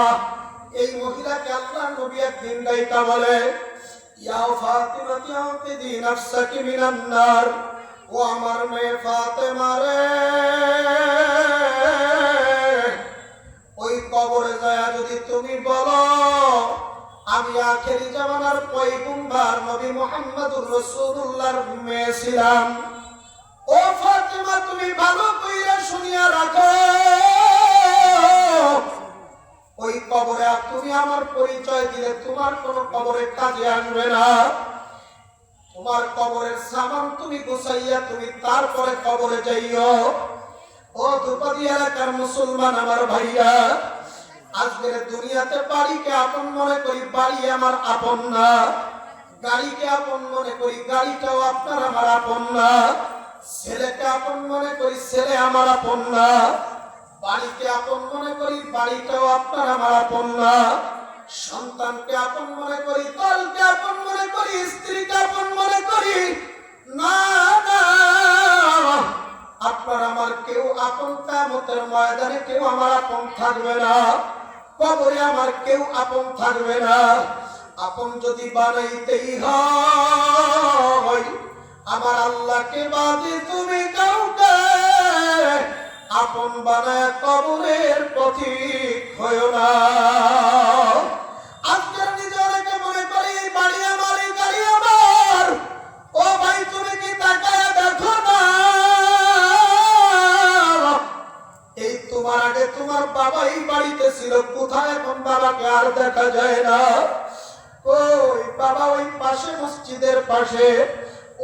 এই মহিলাকে আল্লাহর নবী একদিন ডাইকা বলে, ইয়া ফাতিমা আনকিদি নাফসাকি মিনান নার। ও আমার মেয়ে ফাতেমা রে, ওই কবরে যায় যদি তুমি বলো আমি আখেরি জামানার পয়গম্বর নবী মুহাম্মদুর রাসূলুল্লাহর মেয়ে ছিলাম। ও ফাতেমা, তুমি ভালো কইরা শুনিয়া রাখো, ওই কবরে তুমি আমার পরিচয় দিলে তোমার কোন কবরে কাজে আসবে না। তোমার কবরের সামান তুমি গুছাইয়া তুমি তারপরে কবরে যাইও। ও ধুপাদি এলাকার মুসলমান আমার ভাইয়া, আজকের দুনিয়াতে বাড়িকে আপন মনে করি, বাড়ি আমার আপন না। গাড়িকে আপন মনে করি, গাড়িটাও আপনার আমার আপন না। ছেলেকে আপন মনে করি, ছেলে আমার আপন না। বাড়িকে আপন মনে করি, বাড়িটাও আপনার আমার আপন না। সন্তানকে আপন মনে করি, দলকে আপন মনে করি, স্ত্রীকে আপন মনে করি না, না। আপনার আমার কেউ আপন, কিয়ামতের ময়দানে কেউ আমার আপন থাকবে না। কবরে আমার কেউ আপন থাকবে না। আপন যদি বানাইতেই হয়, আমার আল্লাহকে বাদে তুমি কাউকে আপন বানায় কবরের পথিক হয়ো না। আজকের নিজেকে মনে করি বাড়ি আমার, এই গাড়ি আমার। ও ভাই, তুমি কি তাকায় দেখো না, এই তোমার আগে তোমার বাবাই বাড়িতে ছিল, কোথায় এখন বাবাকে আর দেখা যায় না। ওই বাবা ওই পাশে মসজিদের পাশে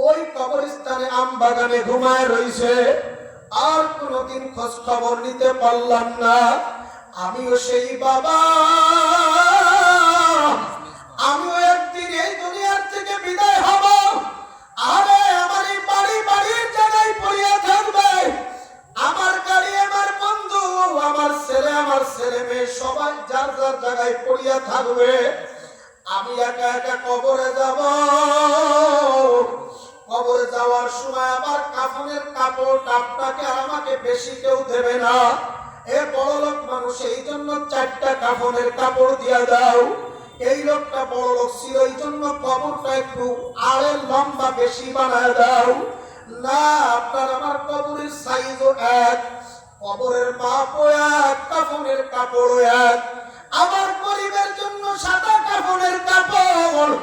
ওই কবরস্থানে আম বাগানে ঘুমায় রইছে, আর কোনদিন খোঁজ খবর নিতে পারলাম না। আমিও সেই বাবা, আমিও একদিন এই দুনিয়ার থেকে বিদায় হব। আরে আমার এই বাড়ির জায়গায় পড়িয়া থাকবে, আমার গাড়ি, আমার বন্ধু, আমার ছেলে মেয়ে সবাই যার যার জায়গায় পড়িয়া থাকবে। আমি একা একা কবরে যাব। কবরে যাওয়ার সময় আবার কাফনের কাপড় আপনাকে আর আমাকে বেশি কেউ দেবে না। এ বড় লোক মানুষ, এই জন্য 4টা কাফনের কাপড় দিয়া দাও। এই লোকটা বড় লোক ছিল, এই জন্য কবরটা একটু আড়ের লম্বা বেশি বানায় দাও। না, আপনার আমার কবরের সাইজও এক, কবরের মাপও এক, কাফনের কাপড়ও এক। আমার গরিবের জন্য সাদা কাফনের কাপড়,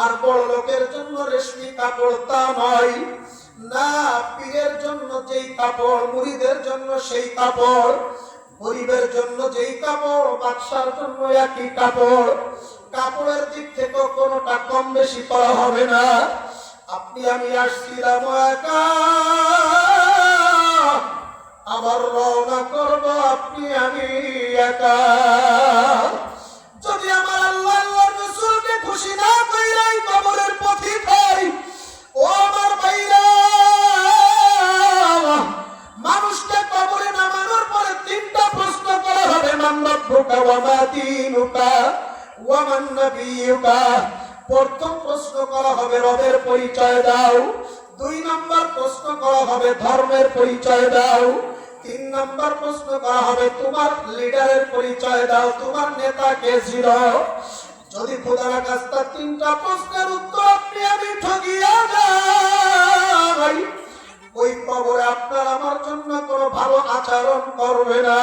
আর বড় লোকের জন্য রেশমি কাপড় তা নয়। না, পীরের জন্য যেই কাপড়, মুরিদের জন্য সেই কাপড়, গরিবের জন্য যেই কাপড়, বাদশার জন্য একই কাপড়। কাপড়ের দিক থেকে কোনোটা কম বেশি করা হবে না। আপনি আমি আসছিলাম একা, আবার রওনা করব আপনি আমি একা। যদি আমার আল্লাহ আল্লাহর রাসূলকে খুশি না কইরাই কবরের পথিক হই, ও আমার ভাইরা, মানুষকে কবরে নামানোর পরে 3টা প্রশ্ন করা হবে। মান রাব্বুকা ওয়া মা দীনুকা ওয়া মান নাবিয়ুকা। প্রথম প্রশ্ন করা হবে রবের পরিচয় দাও। 2 নম্বর প্রশ্ন করা হবে ধর্মের পরিচয় দাও। 3 নম্বর প্রশ্ন করা হবে তোমার লিডারের পরিচয় দাও, তোমার নেতা কে ছিল। যদি খোদার কাছে 3টা প্রশ্নের উত্তর আপনি আমি ঠকিয়া যাই, ওই কবরে আপনার আমার জন্য কোনো ভালো আচরণ করবে না।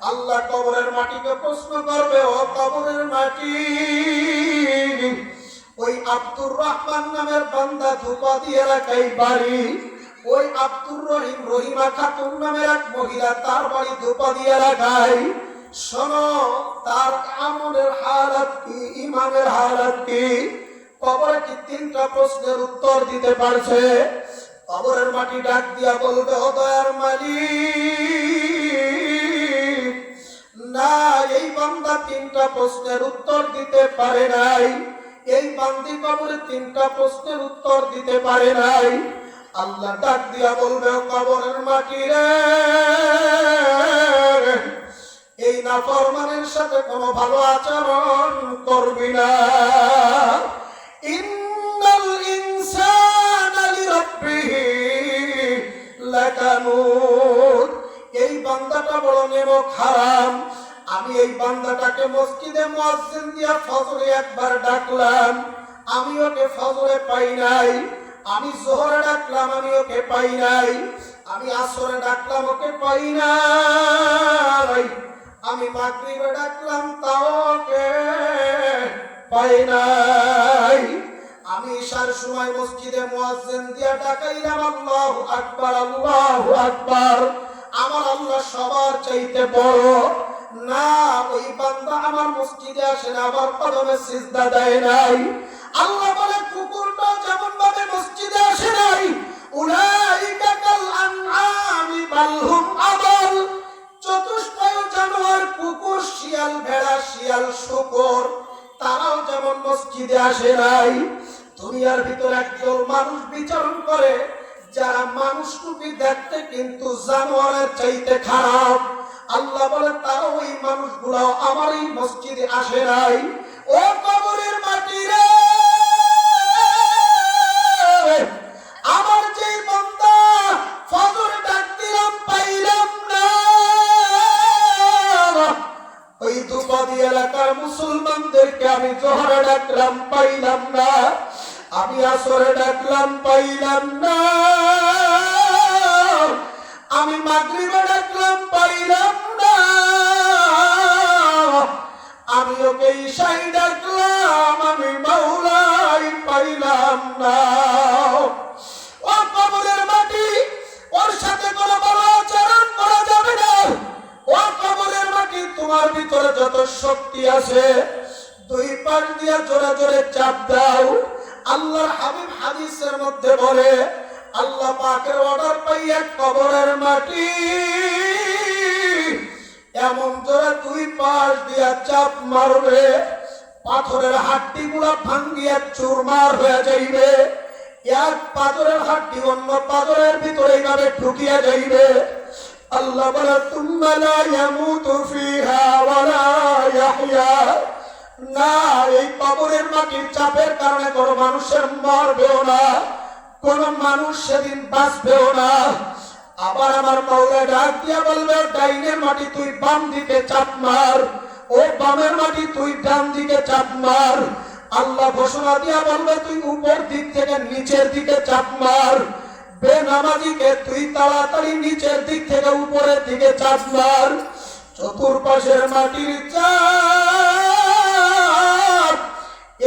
আল্লাহ কবরের মাটিকে প্রশ্ন করবে, ও কবরের মাটি, ওই আব্দুর রহমান নামের বান্দা ধুপাদি এলাকায় বাড়ি, ওই আব্দুর রহিম, রহিমা খাতুন নামের এক মহিলা, তার বাড়ি ধুপাদি এলাকায়। শোনো, তার আমলের হালাত কি, ইমানের হালাত কি। কবরে কি 3টা প্রশ্নের উত্তর দিতে পারছে? কবরের মাটি ডাক দিয়া বলবে, ও দয়ার মালিক, না, এই বান্দা 3টা প্রশ্নের উত্তর দিতে পারে নাই। এই বান্দি কবরে 3টা প্রশ্নের উত্তর দিতে পারে নাই। আল্লাহ ডাক দিয়া বলবে, ও কবরের মাটি রে, এই নাফরমানের সাথে কোনো ভালো আচরণ করবি না। ইন্নাল ইনসানা লিরাব্বিহি লাকানুত। এই বান্দাটা বড় নেমক হারাম। আমি এই বান্দাটাকে মসজিদে মুয়াজ্জিন দিয়া ফজরে একবার ডাকলাম, আমি ওকে ফজরে পাই নাই। আমি যোহরে ডাকলাম, আমি ওকে পাই নাই। আমি আসরে ডাকলাম, ওকে পাই নাই। আমি মাগরিবে ডাকলাম, তাও ওকে পাই নাই। আমি ঈশার সময় মসজিদে মুয়াজ্জিন দিয়া ডাকাইলাম, আল্লাহু আকবার, আল্লাহু আকবার। আমার আল্লাহ সবার চাইতে বড়। না, ওই বান্দা আমার মসজিদে আসে না, আমার কদমে সিজদা দেয় নাই। আল্লাহ বলে, কুকুরটা যেমন ভাবে মসজিদে আসে নাই, উলাইকা কাল আনআমি বাল হুম আদাল। চতুষ্পায়ু জানোয়ার, কুকুর, শিয়াল, ভেড়া, শিয়াল, শূকর, তারাও যেমন মসজিদে আসে নাই। দুনিয়ার ভিতর একদল মানুষ বিচরণ করে, যারা মানুষ রূপী দেখতে কিন্তু জানোয়ারের চাইতে খারাপ। আল্লাহ বলে, তারা ওই মানুষগুলো আমার এই মসজিদে আসে নাই। ও কবরের মাটি রে, আমার যে বান্দা ফজরে ডাক দিলাম পাইলাম না, ওই দুপাদি এলাকার মুসলমানদেরকে আমি যোহরে ডাকলাম পাইলাম না, আমি আসরে ডাকলাম পাইলাম না, আমি মাগরিবে ডাকলাম পাইলাম না, আমি ওকে ঈশায় ডাকলাম, আমি মাওলাই পাইলাম না। ও কবরের মাটি, ওর সাথে কোনো ভালো আচরণ করা যাবে না। ও কবরের মাটি, তোমার ভিতরে যত শক্তি আছে দুই পাশ দিয়া জোরে জোরে চাপ দাও। আল্লাহর হাবিব হাদিসের মধ্যে বলে, আল্লাহ পাকের অর্ডার পাইয়া কবরের মাটি এমন জোরে দুই পাশ দিয়া চাপ মারবে, পাথরের হাড্ডি গুলা ভাঙ্গিয়া চুরমার হয়ে যাইবে। এক পাথরের হাড্ডি অন্য পাথরের ভিতরে এইভাবে ঢুকিয়া যাইবে। আল্লাহ বলে, তুম্মা লা ইয়ামুতু ফিহা ওয়ালা ইয়াহইয়া। না, এই কবরের মাটির চাপের কারণে কোনো মানুষের মরবেও না, কোন মানুষ সেদিন বাঁচবেও না। আবার আমার মাওলা ডাক দিয়া বলবে, ডাইনের মাটি তুই বাম দিকে চাপ মার, ও বামের মাটি তুই ডান দিকে চাপ মার। আল্লাহ ঘোষণা দিয়া বলবে, তুই উপর দিক থেকে নিচের দিকে চাপ মার। বেনামাজিকে তুই তাড়াতাড়ি নিচের দিক থেকে উপরের দিকে চাপ মার। চতুর্পাশের মাটির চাপ,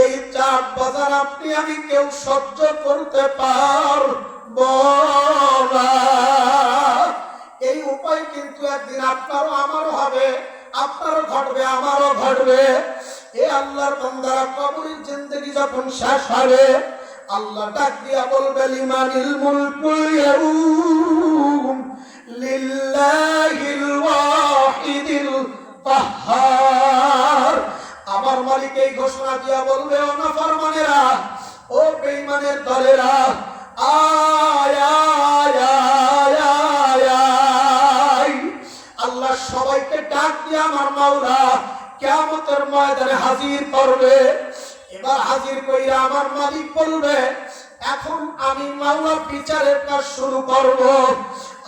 এই চাপ বাজার আপনি আমি কেউ সহ্য করতে পারব না। এই উপায় কিন্তু একদিন আপনারও আমারও হবে, আপনারও ঘটবে, আমারও ঘটবে। এ আল্লাহর বান্দারা, কবরের জিন্দেগি যখন শেষ হবে, আল্লাহ ডাক দিয়া বলবে, লিমানিল মুলকুল ইয়াউম লিল্লাহিল ওয়াহিদিল কাহ্হার। আমার মালিক এই ঘোষণা দিয়া বলবে, ও নাফরমানেরা, ও বেঈমানের দলেরা, আয় আয় আয় আয় আয়। আল্লাহ সবাইকে ডাক দিয়া আমার মাওলা কিয়ামতের ময়দানে হাজির করবে। এবার হাজির কইরা আমার মালিক বলবে, এখন আমি মাওলা বিচারের কাজ শুরু করব।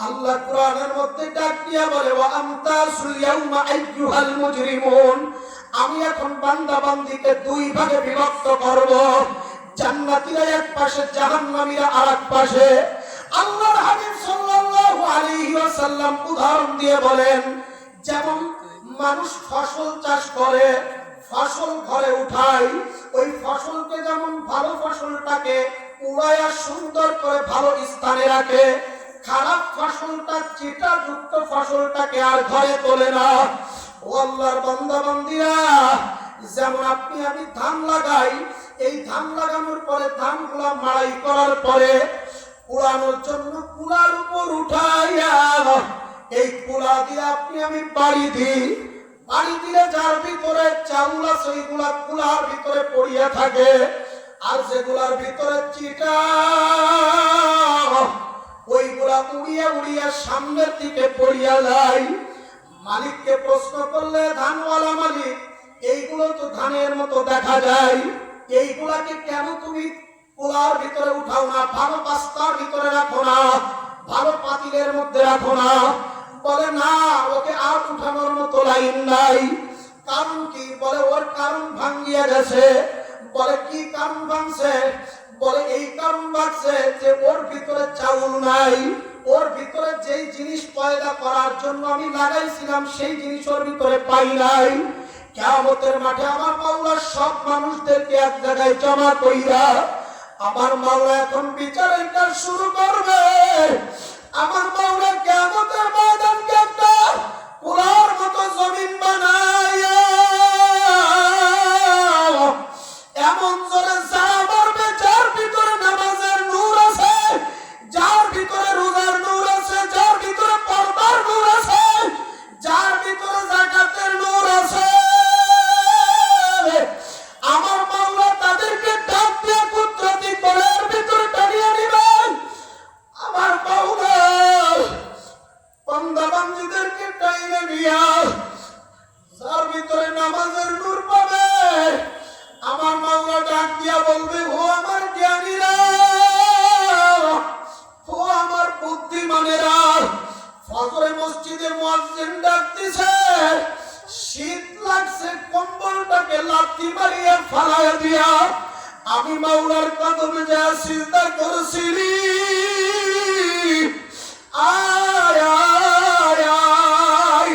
আল্লাহ কোরআনের মধ্যে ডাক দিয়া বলে, ওয়া আমতাসুল ইয়াউমা আইয়ুহাল মুজরিমুন। আমি এখন বান্দা বান্দীকে দুই ভাগে বিভক্ত করব, জান্নাতীরা এক পাশে, জাহান্নামীরা আরেক পাশে। আল্লাহর হাবিব সাল্লাল্লাহু আলাইহি ওয়াসাল্লাম উদাহরণ দিয়ে বলেন, যেমন মানুষ ফসল চাষ করে, ফসল ঘরে উঠায়, ওই ফসলকে যেমন ভালো ফসলটাকে উড়াইয়া সুন্দর করে ভালো স্থানে রাখে, খারাপ ফসলটা, চিটাযুক্ত ফসলটাকে আর ঘরে তোলে না। ও আল্লাহর বান্দা বান্দীরা, যেমন আপনি আমি ধান লাগাই, এই ধান লাগানোর পরে ধানগুলা মাড়াই করার পরে কুড়ানোর জন্য কুলার উপর উঠাইয়া এই কুলা দিয়ে আপনি আমি বাড়ি দিই। বাড়ি দিলে যার ভিতরে চাউল আছে ওইগুলা কুলার ভিতরে পড়িয়া থাকে, আর যেগুলার ভিতরে চিটা ওইগুলা উড়িয়া উড়িয়া সামনের দিকে পড়িয়া যায়। মালিককে প্রশ্ন করলে, ধানওয়ালা মালিক, এইগুলো তো ধানের মতো দেখা যায়, এইগুলাকে কেন তুমি কুলার ভিতরে উঠাও না, ভালো পাস্তার ভিতরে রাখো না, ভালো পাতিলের মধ্যে রাখো না? বলে, না, ওকে আর উঠানোর মতো লাইন নাই। কারণ কি? বলে, ওর কারণ ভাঙ্গিয়া গেছে। বলে, কি কারণ ভাঙছে? বলে, এই কারণ ভাঙছে যে ওর ভিতরে চাউল নাই, ওর ভিতরে যেই জিনিস পয়দা করার জন্য আমি লাগাইছিলাম সেই জিনিস ওর ভিতরে পাই নাই। কিয়ামতের মাঠে আমার মাওলা সব মানুষদেরকে এক জায়গায় জমা কইরা আমার মাওলা এখন বিচারের কাজ শুরু করবে। আমার মাওলা কিয়ামতের ময়দানকে একটা কুলার মতো জমিন বানায়া এমন জোরে যারা মারবে, যার ভিতরে নামাজের নূর আছে, যার ভিতরে রোজার নূর আছে, যার ভিতরে পর্দার নূর আছে, যার ভিতরে যাকাতের নূর আছে, আমার মাওলা তাদেরকে ডাক দিয়ে কুদরতি কোলের ভিতরে টানিয়ে নেবেন। আমার মাওলা বান্দা বান্দীদেরকে টাইনে নিয়া যার ভিতরে নামাজের নূর পাবে, আমার মাওলা ডাক দিয়া বলবে, ও আমার জ্ঞানীরা, ও আমার বুদ্ধিমানেরা, ফজরে মসজিদে মুয়াজ্জিন ডাক দিছে, শীত লাগছে, কম্বলটাকে লাথি মারিয়া ফালাইয়া দিয়া আমি মাওলার কদমে যা সিজদা করছিলি। আয় আয় আয়,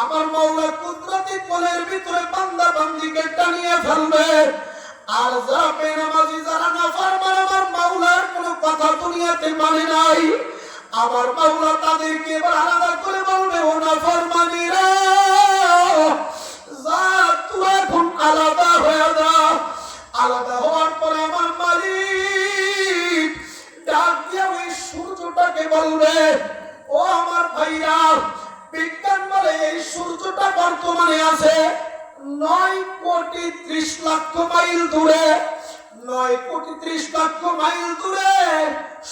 আমার মাওলা কুদরতি কোলের ভিতরে বান্দা বান্দীকে টানিয়ে ফেলবে। আর যারা বেনামাজি, যারা নাফরমান, আমার মাওলার কোনো কথা দুনিয়াতে মানে নাই, আমার মাওলা তাদেরকে এবার আলাদা করে বলবে, ও নাফরমানীরা, যা তুই এখন আলাদা হয়ে যা। আলাদা হওয়ার পরে আমার মালিক ডাক দিয়ে ওই সূর্যটাকে বলবে, ও আমার ভাইরা, বিজ্ঞান বলে এই সূর্যটা বর্তমানে আছে 9,30,00,000 মাইল দূরে। 9,30,00,000 মাইল দূরে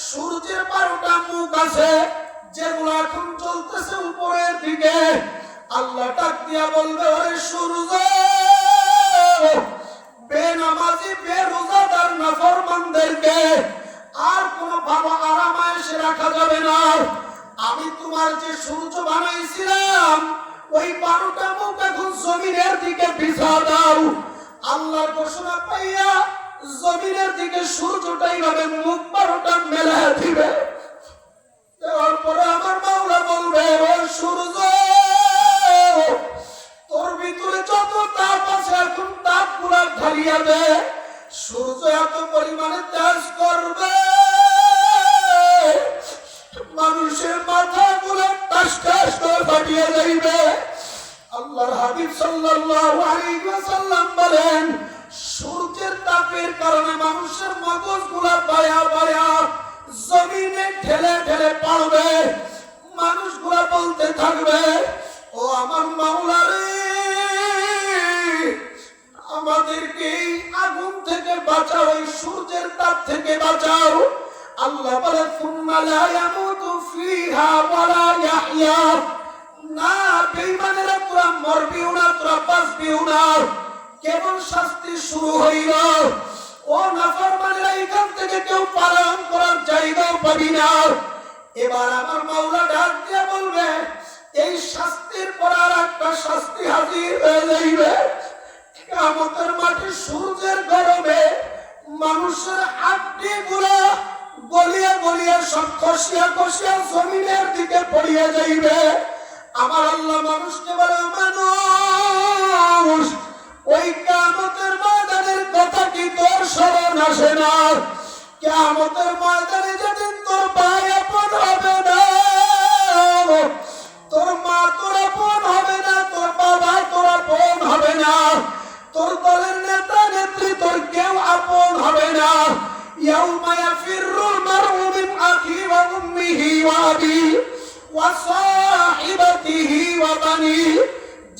সূর্যের 12টা মুখ আছে, যেগুলো এখন চলতেছে উপরের দিকে। আল্লাহ ডাক দিয়া বলবে, ওরে সূর্য, বেনামাজি বেরোজাদার নাফরমানদেরকে আর কোনো ভালো আরামায়েশে রাখা যাবে না। আমি তোমার যে সূর্য বানাইছিলাম ওই 12টা মুখ এখন জমিনের দিকে বিছা দাও। আল্লাহর ঘোষণা পাইয়া জমিনের দিকে সূর্যটা এইভাবে মুখ 12টা মেলা দিবে। দেওয়ার পরে আমার মাওলা বলবে, ও সূর্য, তোর ভিতরে যত তাপ আছে এখন তাপ গুলা ঢালিয়া দে। সূর্য এত পরিমাণে তেজ করবে, মানুষের মাথা গুলো টাস টাস করে ফাটিয়ে যাইবে। আল্লাহর হাবিব সাল্লাল্লাহু আলাইহি ওয়াসাল্লাম বলেন, সূর্যের তাপের কারণে মানুষের মগজ গুলা বায়া বায়া জমিনে ঠেলে ঠেলে পড়বে। মানুষগুলা বলতে থাকবে, ও আমার মাওলা রে, আমাদেরকে এই আগুন থেকে বাঁচাও, এই সূর্যের তাপ থেকে বাঁচাও। আল্লাহ বলে, সুম্মা লা ইয়ামুতু ফিহা ওয়ালা ইয়াহইয়া, না বেঈমানেরা তোরা মরবিও না, তোরা বাঁচবিও না, কেবল শাস্তি শুরু হইল। ও নাফরমানেরা, এখান থেকে কেউ পালন করার জায়গাও পাবি না। এবার আমার মাওলা ডাক দিয়ে বলবে, এই শাস্তির পর আর একটা শাস্তি হাজির হয়ে যাইবে। কিয়ামতের মাঠে সূর্যের গরমে মানুষের হাড্ডি গুলা গলিয়া গলিয়া সব খসিয়া খসিয়া জমিনের দিকে পড়িয়া যাইবে। আমার আল্লাহ মানুষকে বলে, মানুষ, ওই কিয়ামতের ময়দানের কথা কি তোর স্মরণ আসে না? কিয়ামতের ময়দানে যেদিন তোর ভাই আপন হবে না, তোর মা তোর আপন হবে না, তোর বাবা তোর আপন হবে না, তোর দলের নেতা নেত্রী তোর কেউ আপন হবে না। ইয়াউমা ইয়াফিরুল মারউ মিন আখি ওয়া উম্মিহি ওয়া আবি ওয়া সাহিবাতিহি ওয়া বানি।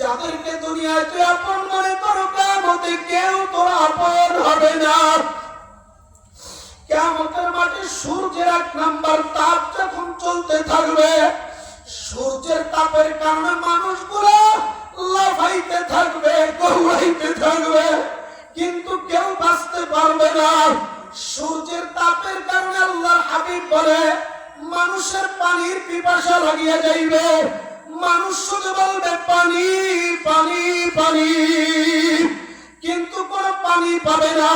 যাদেরকে দুনিয়ায় তুই আপন মনে করো, কিয়ামতে কেউ তোর আপন হবে না। কিয়ামতের মাঠে সূর্যের 1 নাম্বার তাপ যখন চলতে থাকবে, সূর্যের তাপের কারণে মানুষগুলো লাফাইতে থাকবে, দৌড়াইতে থাকবে, কিন্তু কেউ বাঁচতে পারবে না। সূর্যের তাপের কারণে আল্লাহর হাবিব বলে মানুষের পানির পিপাসা লাগিয়ে যাইবে, মানুষ শুধু বলবে পানি পানি পানি, কিন্তু কোনো পানি পাবে না।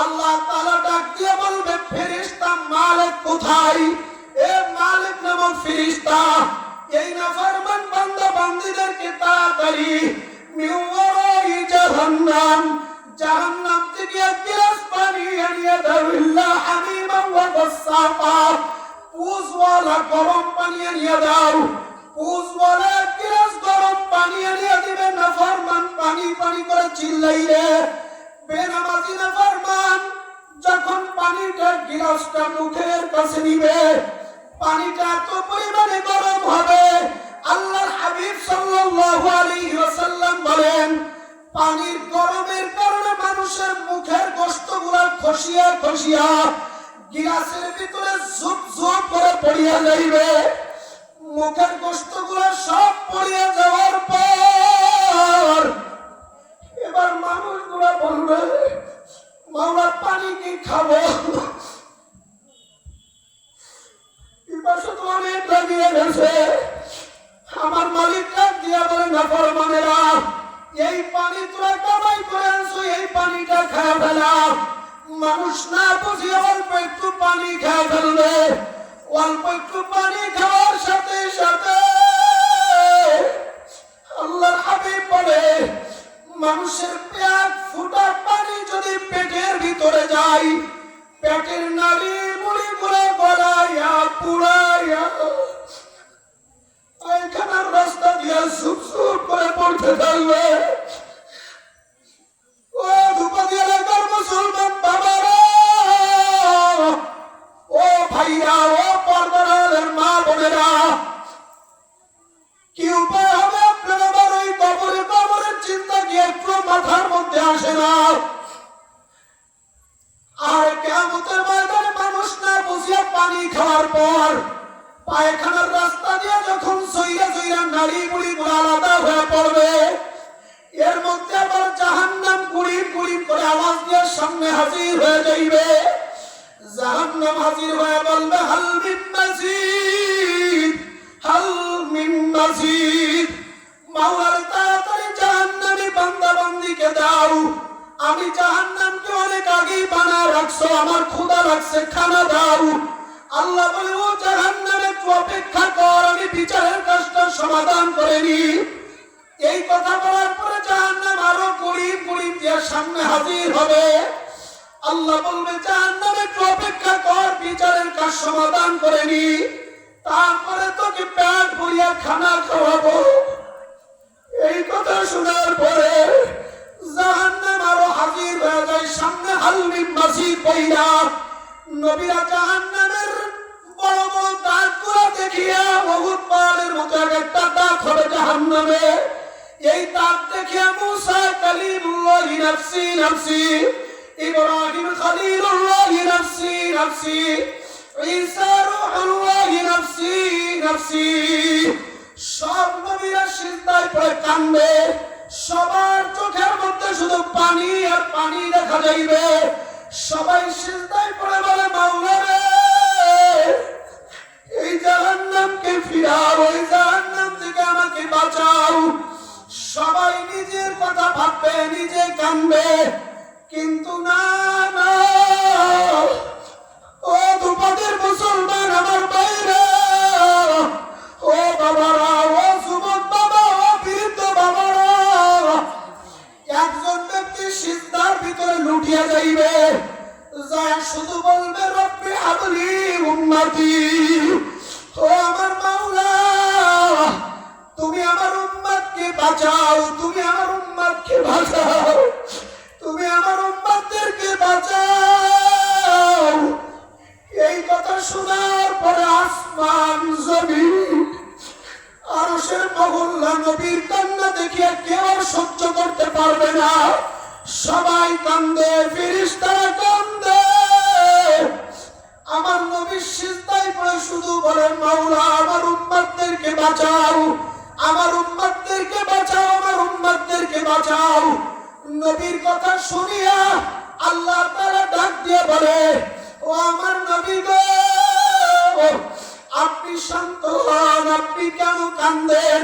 আল্লাহ তাআলা ডাক দিয়ে বলবে ফেরেশতা মালিক কোথায়? এ মালিক নামক ফেরেশতা এই নাফরমান বান্দা বান্দীদেরকে তাড়াতাড়ি মিওয়ারাই জাহান্নাম, জাহান্নাম থেকে এক গ্লাস পানি আনিয়ে দাও, ইল্লা হামিমান ওয়া গাসসাকা, পুজওয়ালা গরম পানি আনিয়ে দাও। পুজওয়ালা এক গ্লাস গরম পানি আনিয়ে দিবে, নাফরমান পানি পানি করে চিল্লাইলে বেনামাজি নাফরমান যখন পানিটা গ্লাসটা মুখের কাছে নিবে, পানিটা এত পরিমাণে গরম হবে, আল্লাহর হাবিব সাল্লাল্লাহু আলাইহি ওয়াসাল্লাম বলেন পানির গরমের কারণে মানুষের মুখের গোশতগুলো খসিয়া খসিয়া গ্লাসের ভিতরে ঝুপ ঝুপ করে পড়িয়া যাইবে। মুখের গোশতগুলো সব পড়িয়া যাওয়ার পর এবার মানুষগুলো বলবে মাওলা পানি কি খাবো, পিপাসা তো অনেক লাগিয়ে গেছে। আমার মালিক ডাক দিয়া বলে নাফরমানেরা এই পানি তোরা কামাই করে আনছো, এই পানিটা খেয়ে ফেলা। মানুষ না বুঝিয়ে অল্প একটু পানি খেয়ে ফেলবে, অল্প একটু পানি খাওয়ার সাথে সাথে আল্লাহর হাবিব বলে মানুষের পেট ফুটা পানি যদি পেটের ভিতরে যায়, পেটের নাড়ি মুড়ি গুলো গলাইয়া পুড়াইয়া পায়খানার রাস্তা দিয়ে সুপ সুপ করে পড়তে থাকবে। ও ধুপাদি এলাকার মুসলমান বাবারা, ও ভাইরা, ও পর্দার মা বোনেরা, কি উপায় হবে আপনার আবার ওই কবরের চিন্তা কি একটু মাথার মধ্যে আসে না? আর কিয়ামতের ময়দানে মানুষ না বুঝিয়ে পানি খাওয়ার পর পায়খানার রাস্তা দিয়ে যখন সইরা সইরা নাড়ি মুড়ি গুলো আলাদা হয়ে পড়বে, এর মধ্যে আবার জাহান্নাম গুড়ি গুড়ি করে আওয়াজ দিয়ে সামনে হাজির হয়ে যাইবে। জাহান্নাম হাজির হয়ে বলবে হাল মিন মাজিদ, হাল মিন মাজিদ, মাওলার তাড়াতাড়ি জাহান্নামী বান্দা বান্দীকে দাও, আমি জাহান্নামকে অনেক আগেই বানায় রাখছো, আমার ক্ষুধা লাগছে, খানা দাও। আল্লাহ বলে ও জাহান্নাম একটু অপেক্ষা কর, আমি বিচারের কাজটা সমাধান করে নি। এই কথা বলার পরে জাহান্নাম আরো গরিব গরিব দিয়ে সামনে হাজির হবে। আল্লাহ বলবে জাহান্নাম একটু অপেক্ষা কর, বিচারের কাজ সমাধান করে নি, তারপরে তোকে পেট ভরিয়া খানা খাওয়াবো। এই কথা শোনার পরে জাহান্নাম আরো হাজির হয়ে যায় সামনে হাল মিন মাজিদ পয়রা। নবীরা জাহান্নামের বড় বড় দাঁতগুলো দেখিয়া উহুদ পাহাড়ের মতো একটা দাঁত হবে জাহান্নামে। এই দাঁত দেখিয়া মুসা কালিমুল্লাহ নাফসি নাফসি, ইব্রাহিম খলিলুল্লাহ নাফসি নাফসি, ঈসা রূহুল্লাহ নাফসি নাফসি, সব নবীরা সিজদায় পড়ে কাঁদবে। সবার চোখের মধ্যে শুধু পানি আর পানি দেখা যাইবে। সবাই সিজদায় পড়ে বলে মাওলা রে এই জাহান্নামকে ফিরাও, এই জাহান্নাম থেকে আমাকে বাঁচাও। সবাই নিজের কথা ভাববে, নিজে কাঁদবে, কিন্তু না না, ও ধুপাদের মুসলমান আমার বাইরে, ও বাবারা, ও যুবক বাবা, ও বৃদ্ধ বাবারা, একজন ব্যক্তি সিজদার ভিতরে লুটিয়া যাইবে, যা শুধু বলবে রব্বি হাবলি উম্মতি, ও আমার মাওলা তুমি আমার উম্মতকে বাঁচাও, তুমি আমার উম্মতকে বাঁচাও। বাঁচাও। এই কথা শোনার পরে আসমান জমিন আরশের মহল্লা নবীর কান্না দেখিয়া কেউ আর সহ্য করতে পারবে না। সবাই কান্দে, ফেরেশতারা কান্দে। আমার নবী সিজদায় পড়ে শুধু বলে, মাওলা আমার উম্মতদেরকে বাঁচাও, আমার উম্মতদেরকে বাঁচাও, আমার উম্মতদেরকে বাঁচাও। নবীর কথা শুনিয়া আল্লাহ তাআলা ডাক দিয়ে বলে, ও আমার নবী গো, আপনি শান্ত হন, আপনি কেন কান্দেন?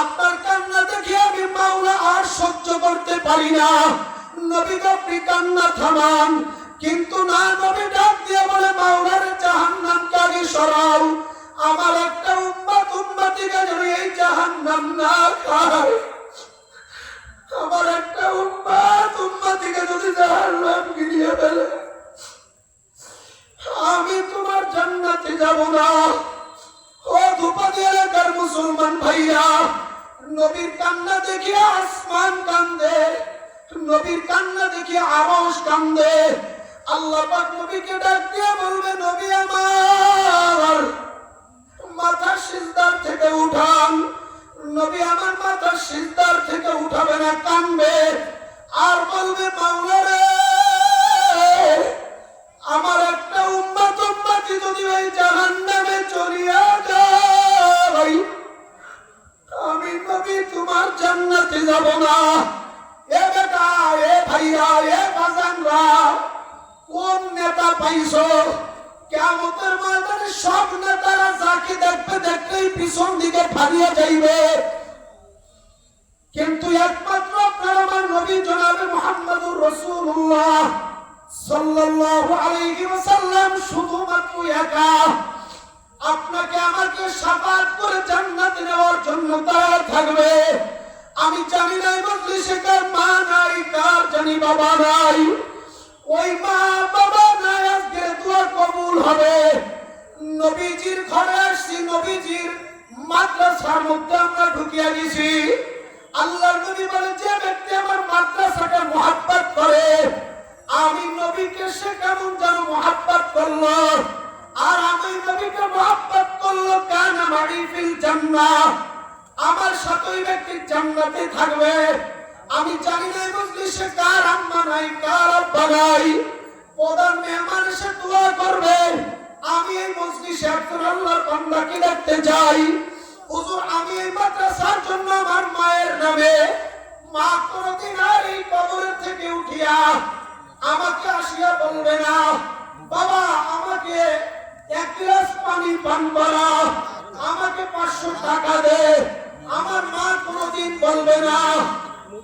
আপনার কান্না দেখে আমি মাওলা আর সহ্য করতে পারি না। নবী গো, আপনি কান্না থামান। কিন্তু না, নবী ডাক দিয়ে বলে, মাওলার জাহান্নামকে সরাও, আমার একটা উম্মতিকে যেন এই জাহান্নাম না খায়, আমার একটা উম্মতিকে যদি জাহান্নাম গিলিয়ে ফেলে আমি তোমার জান্নাতে যাব না। ও ধুপাদি এলাকার মুসলমান ভাইয়া, নবীর কান্না দেখিয়া আসমান কান্দে, নবীর কান্না দেখিয়া আরশ কান্দে। আল্লাহ পাক নবীকে ডাক দিয়ে বলবে, নবী আমার মাথা সিজদার থেকে উঠান। নবী আমার মাথা সিজদার থেকে উঠাবে না, কান্দবে আর বলবে, মাওলা রে, আমার একটা উম্মতি যদি ওই জাহান্নামে চলিয়া যায়, আমি নবী তোমার জান্নাতে যাব না। এ বেটা, এ ভাইয়া, এ বাজানরা, কোন নেতা পাইছো? কিয়ামতের ময়দানে সব নেতারা যাকে দেখবে দেখলেই পিছন দিকে ফারিয়ে যাইবে, কিন্তু একমাত্র আপনার আমার নবী জনাবে মুহাম্মদুর রাসূলুল্লাহ সাল্লাল্লাহু আলাইহি ওয়াসাল্লাম শুধুমাত্র একা আপনাকে আমাকে শাফাআত করে জান্নাতে নেওয়ার জন্য তৈরি থাকবে। আমি জানি না এই মজলিসে কার মা নাই, কার জানি বাবা নাই। ওই মা বাবা নাই, আজকে দোয়া কবুল হবে। নবীজির ঘরে আসছি, নবীজির মাদ্রাসার মধ্যে আমরা ঢুকিয়া গেছি। আল্লাহর নবী বলে, যে ব্যক্তি আমার মাদ্রাসাকে মুহাব্বত করে, আমি নবীকে সে কেমন যেন মুহাব্বত করলো, আর আমি নবীকে মুহাব্বত করলো, কানা মাই ফিল জান্নাহ, আমার সাথে ওই ব্যক্তি জান্নাতে থাকবে। আমি জানি না এই মজলিসে কার আম্মা নাই, কার আব্বা নাই, প্রধান মেহমান এসে দোয়া করবে। আমি এই মজলিসে একজন আল্লাহর বান্দাকে দেখতে চাই। হুজুর, আমি এই মাদ্রাসার জন্য আমার মায়ের নামে, মা কোনদিন আর এই কবরের থেকে উঠিয়া আমাকে আসিয়া বলবে না, বাবা আমাকে এক গ্লাস পানি পান করা, আমাকে 500 টাকা দে। আমার মা কোনদিন বলবে না,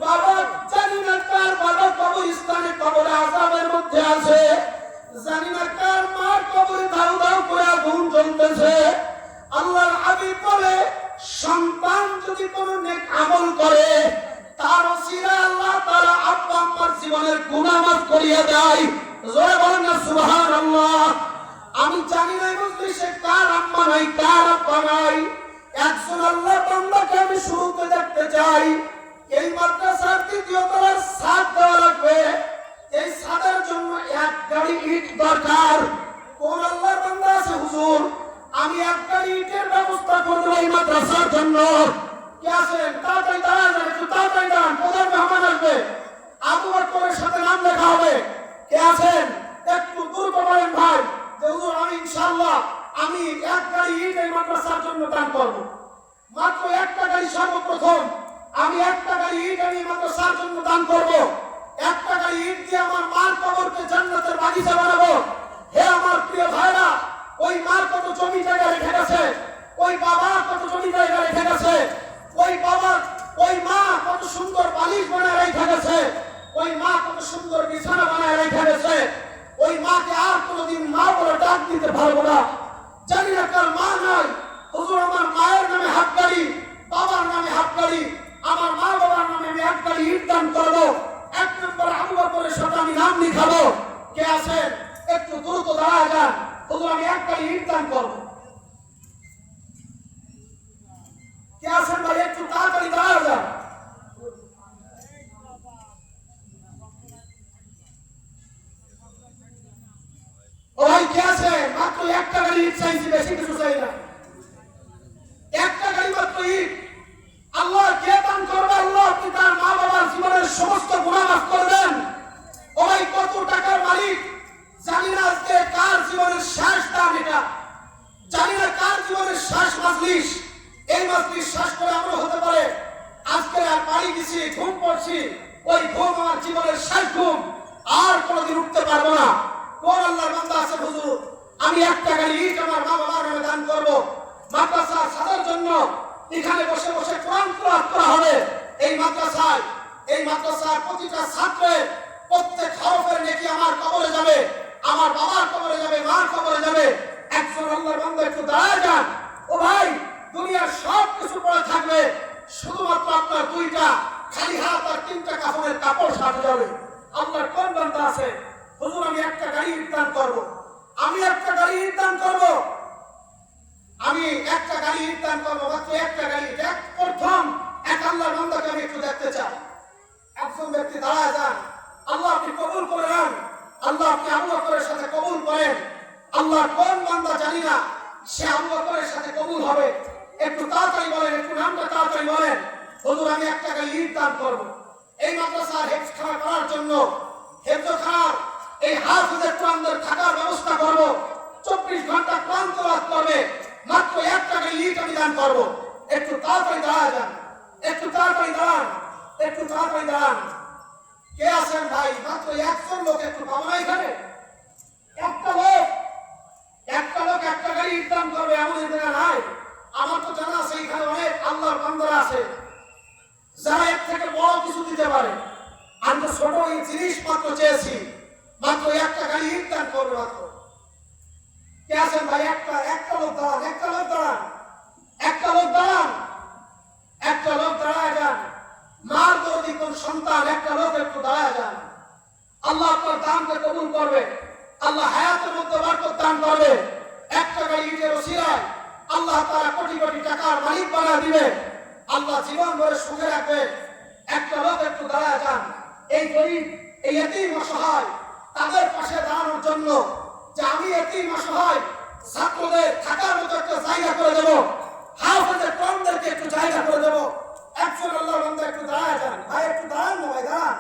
বাবা জানি না কার বাবা কবরস্থানে কবরে আযাবের মধ্যে আছে, জানি না কার মার কবরে দাউ দাউ করে আগুন জ্বলতেছে। আল্লাহর হাবিব বলে, সন্তান যদি কোনো নেক আমল করে, তার ওসিলায় আল্লাহ তাআলা আব্বা আম্মার জীবনের গুনাহ মাফ করিয়ে দেয়। জোরে বলেন না সুবহানাল্লাহ। আমি জানি না এই মজলিসে কার আম্মা নাই, কার আব্বা নাই। একজন আল্লাহর বান্দাকে আমি শুরুতে দেখতে চাই। এই মাদ্রাসার 2য় তলার ছাদ দেওয়া লাগবে। এই ছাদের জন্য 1 গাড়ি ইট দরকার। কোন আল্লাহর বান্দা আছে, হুজুর আমি 1 গাড়ি ইটের ব্যবস্থা করব এই মাদ্রাসার জন্য? কে আছেন? তাড়াতাড়ি দাঁড়ান, একটু তাড়াতাড়ি দাঁড়ান, প্রধান মেহমান আসবে, আবু বকরের সাথে নাম লেখা হবে। কে আছেন? একটু দ্রুত বলেন ভাই, যে হুজুর আমি ইনশাআল্লাহ আমি 1 গাড়ি ইট এই মাদ্রাসার জন্য দান করব। মাত্র 1টা গাড়ি, সর্বপ্রথম আমি 1টা গাড়ি ইট এই মাদ্রাসার জন্য দান করব। 1টা গাড়ি ইট দিয়ে আমার মার কবরকে জান্নাতের বাগিচা বানাবো। হে আমার প্রিয় ভাইরা, ওই মার কত জমি জায়গা রেখে গেছে, ওই বাবা কত জমি জায়গা রেখে গেছে, ওই বাবা ওই মা কত সুন্দর বালিশ বানায় রেখে গেছে, ওই মা কত সুন্দর বিছানা বানায় রেখে গেছে। ওই মাকে আর কোনোদিন মা বলে ডাক দিতে পারবো না। জানি না কার মা নাই, হুজুর আমার মায়ের নামে হাত গাড়ি, বাবার নামে হাত গাড়ি, আমার মা বাবার নামে আমি 1 গাড়ি ইট দান করবো। 1 নম্বর আবু বকরের সাথে আমি নাম লিখাবো। কে আছে? একটু দ্রুত দাঁড়ায় যান, হুজুর আমি 1 গাড়ি ইট দান করবো। কে আছেন ভাই? একটু তাড়াতাড়ি দাঁড়ায় যান। গাড়ি ইট চাইছি, বেশি কিছু চাই না। একটা গাড়ি মাত্র ইট। আল্লাহ কে দান করবে? আল্লাহ আপনি তার মা বাবার জীবনের সমস্ত গুনাহ মাফ করবেন। ওই কত টাকার মালিক জানি না, আজকে কার জীবনের শেষ দান এটা, জানি না কার জীবনের শেষ মাজলিস। এই মাজলিস শেষ করে আমরা হতে পারে আজকে আর বাড়ি গেছি, ঘুম পড়ছি, ওই ঘুম আমার জীবনের শেষ ঘুম, আর কোনোদিন উঠতে পারবো না। কোন আল্লাহর বান্দা আছে হুজুর আমি একটা গাড়ি ইট আমার মা বাবার নামে দান করবো, মাদ্রাসা সাজার জন্য এখানে বসে বসে কোরআন তেলাওয়াত করা হবে। এই মাদ্রাসার প্রতিটা ছাত্রের প্রত্যেক হরফের নেকি আমার কবরে যাবে, আমার বাবার কবরে যাবে, মার কবরে যাবে। একজন আল্লাহর বান্দা একটু দাঁড়ায় যান। ও ভাই, দুনিয়ার সব কিছু পড়ে থাকবে, শুধুমাত্র আপনার দুইটা খালি হাত আর তিনটা কাপড়ের কাপড় সাথে যাবে। আল্লাহর কোন বান্দা আছে হুজুর আমি একটা গাড়ি দান করবো, আমি একটা গাড়ি দান করবো, আমি একটা গাড়ি দান করবো, মাত্র একটা গাড়ি। প্রথম এক আল্লাহর বান্দাকে আমি একটু দেখতে চাই। একজন ব্যক্তি দাঁড়ায় যান। আল্লাহ আপনি কবুল করে নেন, আল্লাহ আপনি আবু বকরের সাথে কবুল করেন। আল্লাহর কোন বান্দা জানি না সে আবু বকরের সাথে কবুল হবে, একটু তাড়াতাড়ি বলেন, একটু নামটা তাড়াতাড়ি বলেন। হুজুর আমি একটা গাড়ি দান করবো, এই মাদ্রাসার হেফজখানা করার জন্য, হেফজখানার এই হাফেজের কোরআনদের থাকার ব্যবস্থা করব, 24 ঘন্টা কোরআন তেলাওয়াত করবে, মাত্র একটা গাড়ি আমি দান করবো। একটু তাড়াতাড়ি দাঁড়ায় যান, একটু তাড়াতাড়ি দাঁড়ান, একটু তাড়াতাড়ি দাঁড়ান। কে আছেন ভাই? মাত্র একজন লোক, একটু পাবো না এখানে? একটা লোক একটা গাড়ি দান করবে এমন জায়গা নাই। আমার তো জানা আছে এখানে অনেক আল্লাহর বান্দারা আছে যারা এর থেকে বড় কিছু দিতে পারে। আমি তো ছোট এই জিনিস মাত্র চেয়েছি, মাত্র একটা গাড়ি দান করবে মাত্র। কে আছেন ভাই? একটা লোক দাঁড়ান, একটা লোক দাঁড়ান, একটা লোক দাঁড়ান, একটা লোক দাঁড়ায় যান। মার দরদি কোন সন্তান একটা লোক একটু দাঁড়ায় যান। আল্লাহ আপনার দানকে কবুল করবে, আল্লাহ হায়াতের মধ্যে বরকত দান করবে। একটা গাড়ি ইটের ওসিলায় আল্লাহ তাআলা কোটি কোটি টাকার মালিক বানিয়ে দিবে, আল্লাহ জীবন ভরে সুখে রাখবে। একটা লোক একটু দাঁড়ায় যান। এই গরিব, এই এতিম অসহায় তাদের পাশে দাঁড়ানোর জন্য, যে আমি এতিম অসহায় ছাত্রদের থাকার মতো একটা জায়গা করে দেবো, হাফেজের কোরআনদেরকে একটু জায়গা করে দেবো। একজন আল্লাহর বান্দা একটু দাঁড়ায় যান। ভাই একটু দাঁড়ান না ভাই, দাঁড়ান,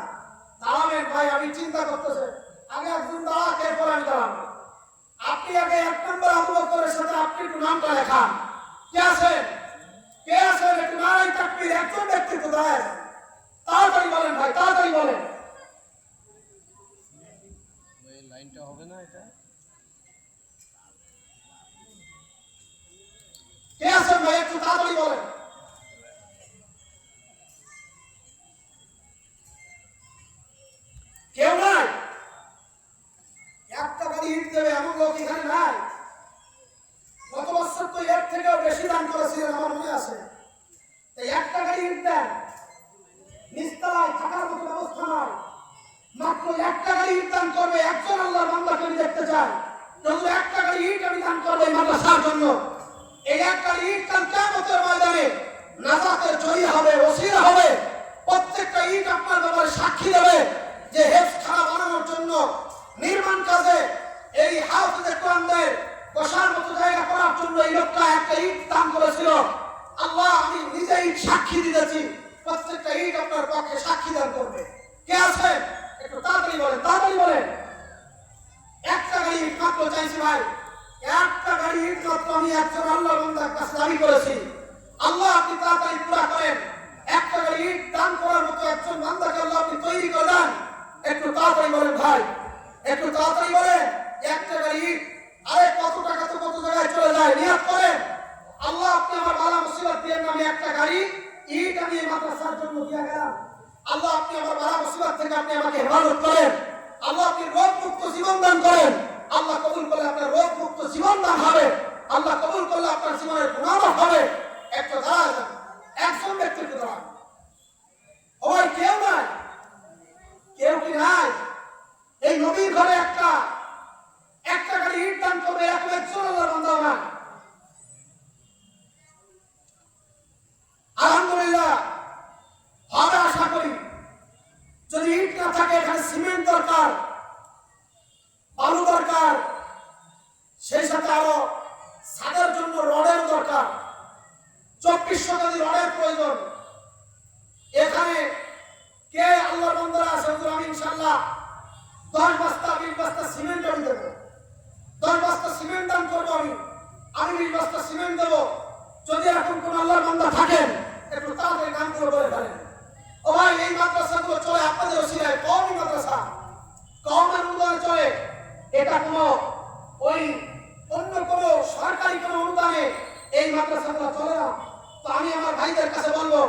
দাঁড়াবেন ভাই। আমি চিন্তা করতেছি আগে একজন দাঁড়াক, এরপর আমি দাঁড়াবো। আপনি আগে 1 নম্বর আবু বকরের সাথে আপনি একটু নামটা লেখান। কে আছেন? কে আছেন? একটু নারাই তাকবীর। একজন ব্যক্তি একটু দাঁড়ায় যান। তাড়াতাড়ি বলেন ভাই, তাড়াতাড়ি বলেন। এই লাইনটা হবে না এটা? কে আছেন ভাই? একটু তাড়াতাড়ি বলেন। কেউ নাই? একটা গাড়ি ইট দেবে এমন লোক এখানে নাই? গত বছর তো এর থেকেও বেশি দান করেছিলেন আমার মনে আছে। তাই একটা গাড়ি ইট দেন, নিচতলায় থাকার মতো ব্যবস্থা নাই, মাত্র একটা গাড়ি ইট দান করবে। একজন আল্লাহর বান্দাকে আমি দেখতে চাই, যদি একটা গাড়ি ইট আমি দান করবো এই মাদ্রাসার জন্য। এই এক গাড়ি ইট দান কিয়ামতের ময়দানে নাজাতের জয়ী হবে, ওসিলা হবে। প্রত্যেকটা ইট আপনার ব্যাপারে সাক্ষী দেবে যে হেফজখানা বানানোর জন্য, নির্মাণ কাজে এই হাফেজে কোরআনদের বসার মতো জায়গা করার জন্য এই লোকটা একটা ইট দান করেছিল। আল্লাহ আমি নিজেই সাক্ষী দিতেছি, প্রত্যেকটা ইট আপনার পক্ষে সাক্ষী দান করবে। কে আছে? একটু তাড়াতাড়ি বলেন, তাড়াতাড়ি বলেন। একটা গাড়ি ইট মাত্র চাইছি ভাই, একটা গাড়ি ইট মাত্র আমি একজন আল্লাহর বান্দার কাছে দাবি করেছি। আল্লাহ আপনি তাড়াতাড়ি পুরা করেন। একটা গাড়ি ইট দান করার মতো একজন বান্দাকে আল্লাহ আপনি তৈরি করে দেন। একটু তাড়াতাড়ি বলেন ভাই, একটু তাড়াতাড়ি বলেন। একটা গাড়ি ইট, আরে কত টাকা তো কত জায়গায় চলে যায়। নিয়াত করেন, আল্লাহ আপনি আমার বালা মুসিবত দিয়ে আমি একটা গাড়ি ইট আমি এই মাদ্রাসার জন্য দিয়ে গেলাম। আল্লাহ আপনি আমার বালা মুসিবত থেকে আপনি আমাকে হেফাজত করেন। আল্লাহ আপনি রোগ মুক্ত জীবন দান করেন। আল্লাহ কবুল করলে আপনার রোগ মুক্ত জীবন দান হবে। আল্লাহ কবুল করলে আপনার জীবনের গুনাহ মাফ হবে। একটা দাঁড়ায় যান, একজন ব্যক্তি দাঁড়ান। ওই কেউ নাই? কেউ কি নাই? এই নবীর ঘরে একটা 10 বস্তা 20 বস্তা সিমেন্ট আমি দেবো, 10 বস্তা সিমেন্ট দান করবো আমি 20 বস্তা সিমেন্ট দেবো। যদি এখন কোন আল্লাহর বান্দা থাকেন একটু তাড়াতাড়ি নামগুলো বলে ফেলেন। ও ভাই, এই মাদ্রাসাগুলো চলে আপনাদের ওসিলায়, কওমি মাদ্রাসা, কওমের অনুদানে চলে। এটা কোনো ওই অন্য কোনো সরকারি কোনো অনুদানে এই মাদ্রাসাগুলো চলে না। তো আমি আমার ভাইদের কাছে বলবো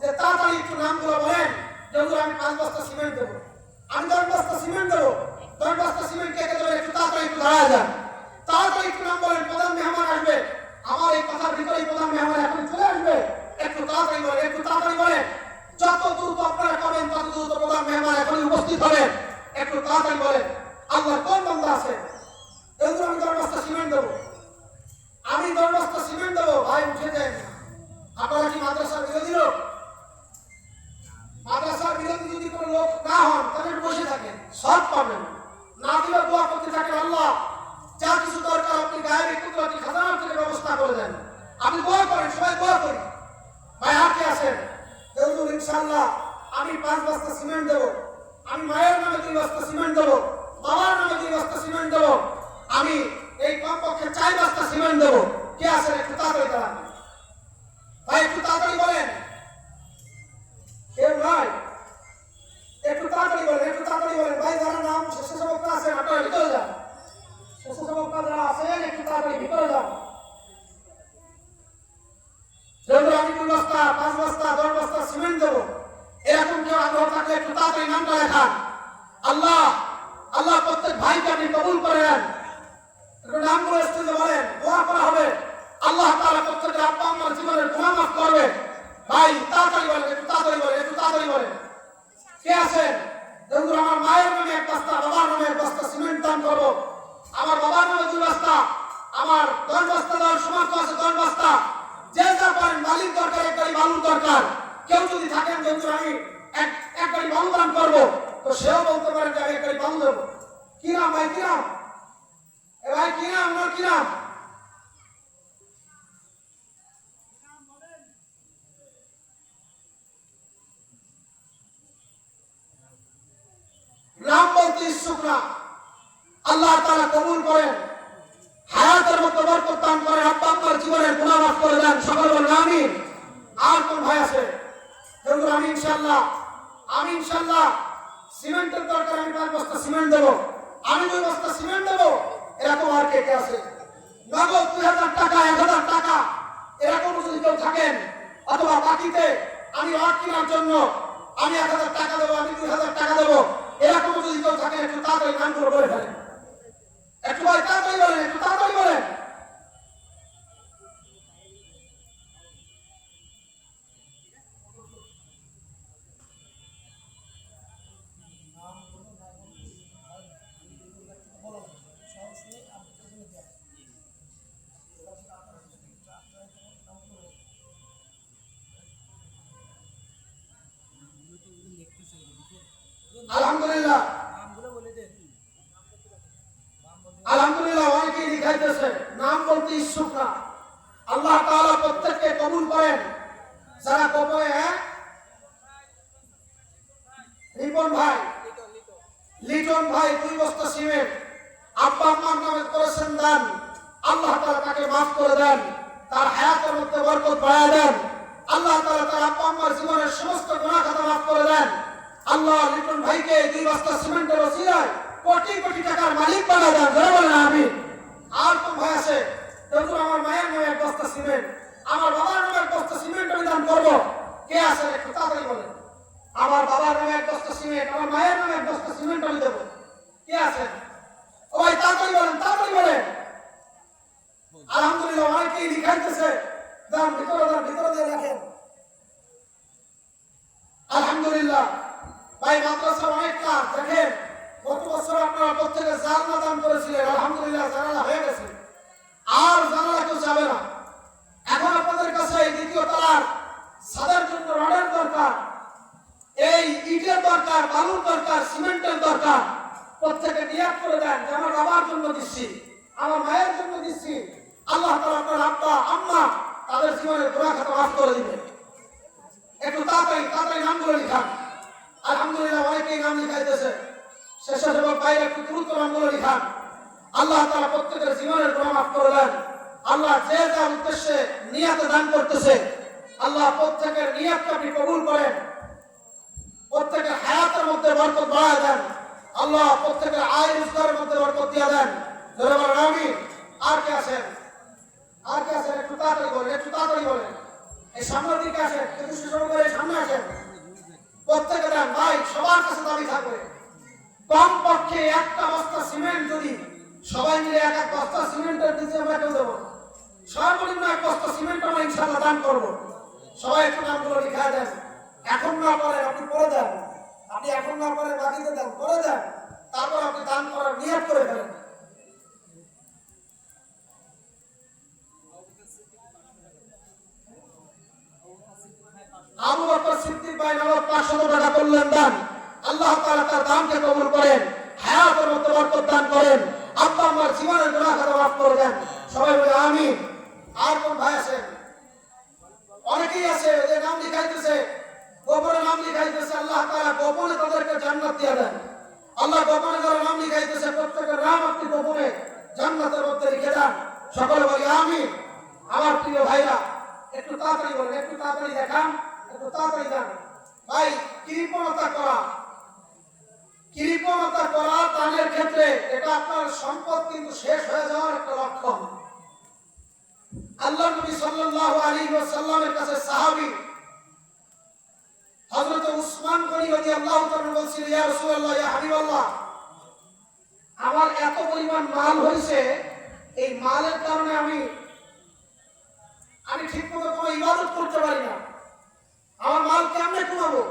যে তাড়াতাড়ি একটু নামগুলো বলেন। যেহেতু আমি 5 বস্তা সিমেন্ট দেবো, আমি 10 বস্তা সিমেন্ট দেবো, 10 বস্তা সিমেন্ট কে কে দেবেন একটু তাড়াতাড়ি একটু দাঁড়ায় যান, তাড়াতাড়ি একটু নাম বলেন। প্রধান মেহমান আসবে, আমার এই কথার ভিতরেই প্রধান মেহমান এখন চলে আসবে। একটু তাড়াতাড়ি বলেন, একটু তাড়াতাড়ি বলেন। যত দ্রুত আপনারা করবেন তত দ্রুত প্রধান মেহমান এখনই উপস্থিত হবেন। একটু তাড়াতাড়ি বলেন। আল্লাহ কোন বান্দা আছে যেহেতু আমি 10 বস্তা সিমেন্ট দেবো, আমি 10 বস্তা সিমেন্ট দেবো। ভাই উঠে যান। আপনারা কি মাদ্রাসার বিরোধী লোক? মাদ্রাসার বিরোধী যদি কোনো লোক না হন তাহলে বসে থাকেন, সব পাবেন। না দিলে দোয়া করতে থাকেন, আল্লাহ যা কিছু দরকার আপনি গায়ের কুদরতি খাজানা থেকে ব্যবস্থা করে দেন। আপনি দোয়া করেন, সবাই দোয়া করি। ভাই হাতে আসেন। যেহেতু ইনশাআল্লাহ আমি 5 বস্তা সিমেন্ট দেবো, আমি মায়ের নামে 2 বস্তা সিমেন্ট দেবো, বাবার নামে 2 বস্তা সিমেন্ট দেবো, আমি এই কমপক্ষে 4 বস্তা সিমেন্ট দেবো। কে আসেন একটু তাড়াতাড়ি দাঁড়ান। ভাই একটু তাড়াতাড়ি বলেন। কেউ নাই? একটু তাড়াতাড়ি বলেন, একটু তাড়াতাড়ি বলেন। ভাই যারা নাম স্বেচ্ছাসেবকরা আছেন আপনারা ভিতরে যান। স্বেচ্ছাসেবকরা যারা আছেন একটু তাড়াতাড়ি ভিতরে যান। যেহেতু আমি 2 বস্তা 5 বস্তা 10 বস্তা সিমেন্ট দেবো, এরকম কেউ আগ্রহ থাকলে একটু তাড়াতাড়ি নামটা লেখান। আল্লাহ আল্লাহ প্রত্যেক ভাইকে আপনি কবুল করে নেন। একটু নামগুলো স্টেজে বলেন, দোয়া করা হবে। আল্লাহ তাআলা প্রত্যেকের আব্বা আম্মার জীবনের গুনাহ মাফ করবে। ভাই তাড়াতাড়ি বলেন, একটু তাড়াতাড়ি বলেন, একটু তাড়াতাড়ি বলেন। কে আছেন? যেহেতু আমার মায়ের নামে 1 বস্তা, বাবার নামে 1 বস্তা সিমেন্ট দান করবো, আমার বাবার নামে 2 বস্তা, আমার 10 বস্তা দেওয়ার সমর্থ আছে 10 বস্তা। যে যা পারেন, বালির দরকার, 1 গাড়ি বালুর দরকার। কেউ যদি থাকেন যেহেতু আমি এক গাড়ি বালু দান করবো, তো সেও বলতে পারেন যে আমি 1 গাড়ি বালু দেবো। কি নাম ভাই, কি নাম? এ ভাই কি নাম, আমার কি নাম? নাম বলতে ইচ্ছুক না। আল্লাহ তাআলা কবুল করেন, হায়াতের মধ্যে বরকত দান করেন, আব্বা আম্মার জীবনের গুনাহ মাফ করে দেন। সকল বলেন আমিন। আর কোন ভাই আছে? যেহেতু আমি ইনশাআল্লাহ সিমেন্টের দরকার, আমি 5 বস্তা সিমেন্ট দেবো, আমি 2 বস্তা সিমেন্ট দেবো। এরকম আর কে কে আছে? নগদ 2000 টাকা 1000 টাকা এরকম যদি কেউ থাকেন, অথবা বাকিতে আমি রড কেনার জন্য আমি 1000 টাকা দেবো, আমি 2000 টাকা দেবো, এরকম যদি কেউ থাকেন একটু তাড়াতাড়ি নামগুলো বলে ফেলেন। একটু ভাই তাড়াতাড়ি বলেন, একটু তাড়াতাড়ি বলেন। আলহামদুলিল্লাহ আলহামদুলিল্লাহ, অনেকেই লিখাইতেছে, নাম বলতে ইচ্ছুক না। আল্লাহ তাআলা প্রত্যেককে কবুল করেন। যারা কবরে লিটন ভাই 2 বস্তা সিমেন্ট আব্বা আম্মার নামে করেছেন দান, আল্লাহ তাআলা তাকে মাফ করে দেন, তার হায়াতের মধ্যে বরকত বাড়ায় দেন। আল্লাহ তাআলা তার আব্বা আম্মার জীবনের সমস্ত গুনাহ খাতা মাফ করে দেন। আল্লাহ লিটন ভাইকে 2 বস্তা সিমেন্টের ওসিলায় কোটি কোটি টাকার মালিক বানায় দেন। জোরে বলেন আমিন। আর কোন ভাই আছে? যেহেতু আমার মায়ের নামে 1 বস্তা সিমেন্ট, আমার বাবার নামে 1 বস্তা সিমেন্ট আমি দান করবো। কে আছে একটু তাড়াতাড়ি বলেন। আমার বাবার নামে 1 বস্তা সিমেন্ট, আমার মায়ের নামে 1 বস্তা সিমেন্ট আমি দেবো। কে আছে? ও ভাই তাড়াতাড়ি বলেন, তাড়াতাড়ি বলেন। আলহামদুলিল্লাহ, অনেকেই লিখাইতেছে, দান ভিতরে দিয়ে রাখেন। আলহামদুলিল্লাহ ভাই, মাদ্রাসার অনেক কাজ দেখেন। গত বছর আপনারা প্রত্যেকে জানালা দান করেছিলেন, আলহামদুলিল্লাহ জানালা হয়ে গেছে, আর জানালা কেউ যাবে না। এখন আপনাদের কাছে এই 2য় তলার ছাদের জন্য রডের দরকার, এই ইটের দরকার, বালুর দরকার, সিমেন্টের দরকার। প্রত্যেকে নিয়াত করে দেন যে আমার বাবার জন্য দিচ্ছি, আমার মায়ের জন্য দিচ্ছি। আল্লাহ তাআলা আপনার আব্বা আম্মা তাদের জীবনের গুনাহ খাতা মাফ করে দিবেন। একটু তাড়াতাড়ি নামগুলো লিখান। আলহামদুলিল্লাহ, অনেকেই নাম লিখাইতেছে। স্বেচ্ছাসেবক ভাইরা একটু দ্রুত নামগুলো লিখান। আল্লাহ তাআলা প্রত্যেকের জীবনের গুনাহ মাফ করে দেন। আল্লাহ যে যা উদ্দেশ্যে নিয়াতে দান করতেছে, আল্লাহ প্রত্যেকের নিয়াতকে আপনি কবুল করেন। প্রত্যেকের হায়াতের মধ্যে বরকত বাড়ায় দেন। আল্লাহ প্রত্যেকের আয় রোজগারের মধ্যে বরকত দিয়ে দেন। জোরে বলেন আমিন। আর কে আছেন? আর কে আছেন? একটু তাড়াতাড়ি বলেন, একটু তাড়াতাড়ি বলেন। এই সামনের দিকে আসেন, একটু শুরু করে সামনে আসেন। প্রত্যেকে দেন ভাই, সবার কাছে দাবি থাকবে কমপক্ষে একটা বস্তা সিমেন্ট যদি সবাই মিলে এক এক বস্তা সিমেন্টের নিচে আমরা কেউ দেবো, সর্বনিম্ন এক বস্তা সিমেন্ট আমরা ইনশাআল্লাহ দান করবো। সবাই একটু নামগুলো লিখা দেন। এখন না পারেন আপনি করে দেন, আপনি এখন না পারেন বাকিতে দেন, করে দেন, তারপর আপনি দান করার নিয়ত করে ফেলেন। আবু বকর সিদ্দিক ভাই নগদ 500 টাকা করলেন দান। আল্লাহ তাআলা তার দানকে কবুল করেন, হায়াতের মধ্যে বরকত দান করেন, আব্বা আম্মার জীবনের গুনাহ খাতা মাফ করে দেন। সবাই বলে আমিন। আর কোন ভাই আছেন? অনেকেই আছে যে নাম লিখাইতেছে, গোপনে নাম লিখাইতেছে। আল্লাহ তাআলা গোপনে তাদেরকে জান্নাত দিয়ে দেন। আল্লাহ গোপনে যারা নাম লিখাইতেছে প্রত্যেকের নাম আপনি গোপনে জান্নাতের মধ্যে লিখে দেন। সকলে বলি আমিন। আমার প্রিয় ভাইরা একটু তাড়াতাড়ি বলেন, একটু তাড়াতাড়ি দেখান, একটু তাড়াতাড়ি যান। ভাই কৃপণতা করা দানের ক্ষেত্রে এটা আপনার সম্পদ কিন্তু শেষ হয়ে যাওয়ার একটা লক্ষণ। আল্লাহ নবী সাল্লাল্লাহু আলাইহি ওয়াসাল্লামের কাছে সাহাবী হযরত উসমান গনি রাদিয়াল্লাহু তাআলা বলছিলেন, ইয়া রাসূলুল্লাহ, ইয়া হাবিবাল্লাহ, আমার এত পরিমাণ মাল হয়েছে, এই মালের কারণে আমি ঠিকমতো কোনো ইবাদত করতে পারি না, আমার মাল কেমনে কমাবো?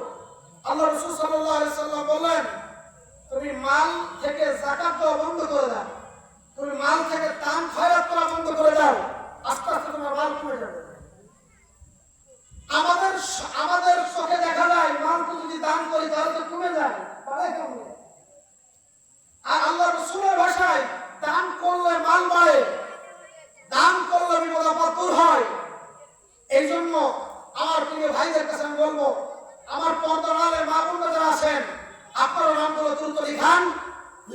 আল্লাহ রাসূল সাল্লাল্লাহু আলাইহি ওয়াসাল্লাম বললেন, তুমি মাল থেকে যাকাত দেওয়া বন্ধ করে দাও, তুমি মাল থেকে দান খয়রাত করা বন্ধ করে দাও, আস্তে আস্তে তোমার মাল কমে যাবে। আমাদের চোখে দেখা যায় মাল যদি দান করি তাহলে তো কমে যায়, বাড়ে কেমন? আর আল্লাহ রাসূলের ভাষায় দান করলে মাল বাড়ে, দান করলে বিপদ আপদ দূর হয়। এই জন্য আমার প্রিয় ভাইদের কাছে আমি বলবো, আমার পর্দার আড়ালে মা বোনরা যারা আছেন, আপনারা নামগুলো দ্রুত লিখান,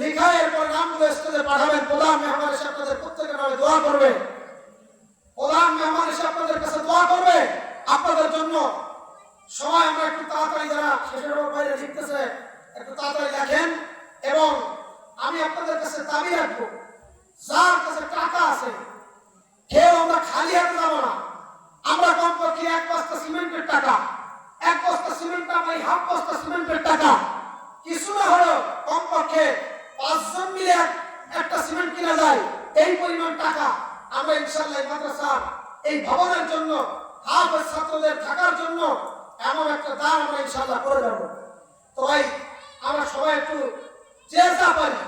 লিখা এরপর নামগুলো স্টেজে পাঠাবেন। প্রধান মেহমান এসে আপনাদের প্রত্যেকের নামে দোয়া করবে, প্রধান মেহমান এসে আপনাদের কাছে দোয়া করবে আপনাদের জন্য। সবাই আমরা একটু তাড়াতাড়ি, যারা শেষের বাইরে লিখতেছে একটু তাড়াতাড়ি লেখেন। এবং আমি আপনাদের কাছে দাবি রাখবো, যার কাছে টাকা আছে কেউ আমরা খালি হাতে যাবো না। আমরা কমপক্ষে এক বস্তা সিমেন্টের টাকা, এক বস্তা সিমেন্ট আমরা হাফ বস্তা সিমেন্টের টাকা, কিছু না হলেও কমপক্ষে 5 জন মিলে একটা সিমেন্ট কিনা যায়, এই পরিমাণ টাকা আমরা ইনশাআল্লাহ মাদ্রাসার এই ভবনের জন্য, হাফেজ ছাত্রদের থাকার জন্য এমন একটা দান আমরা ইনশাআল্লাহ করে দেব। তো ভাই আমরা সবাই একটু যে যা পারি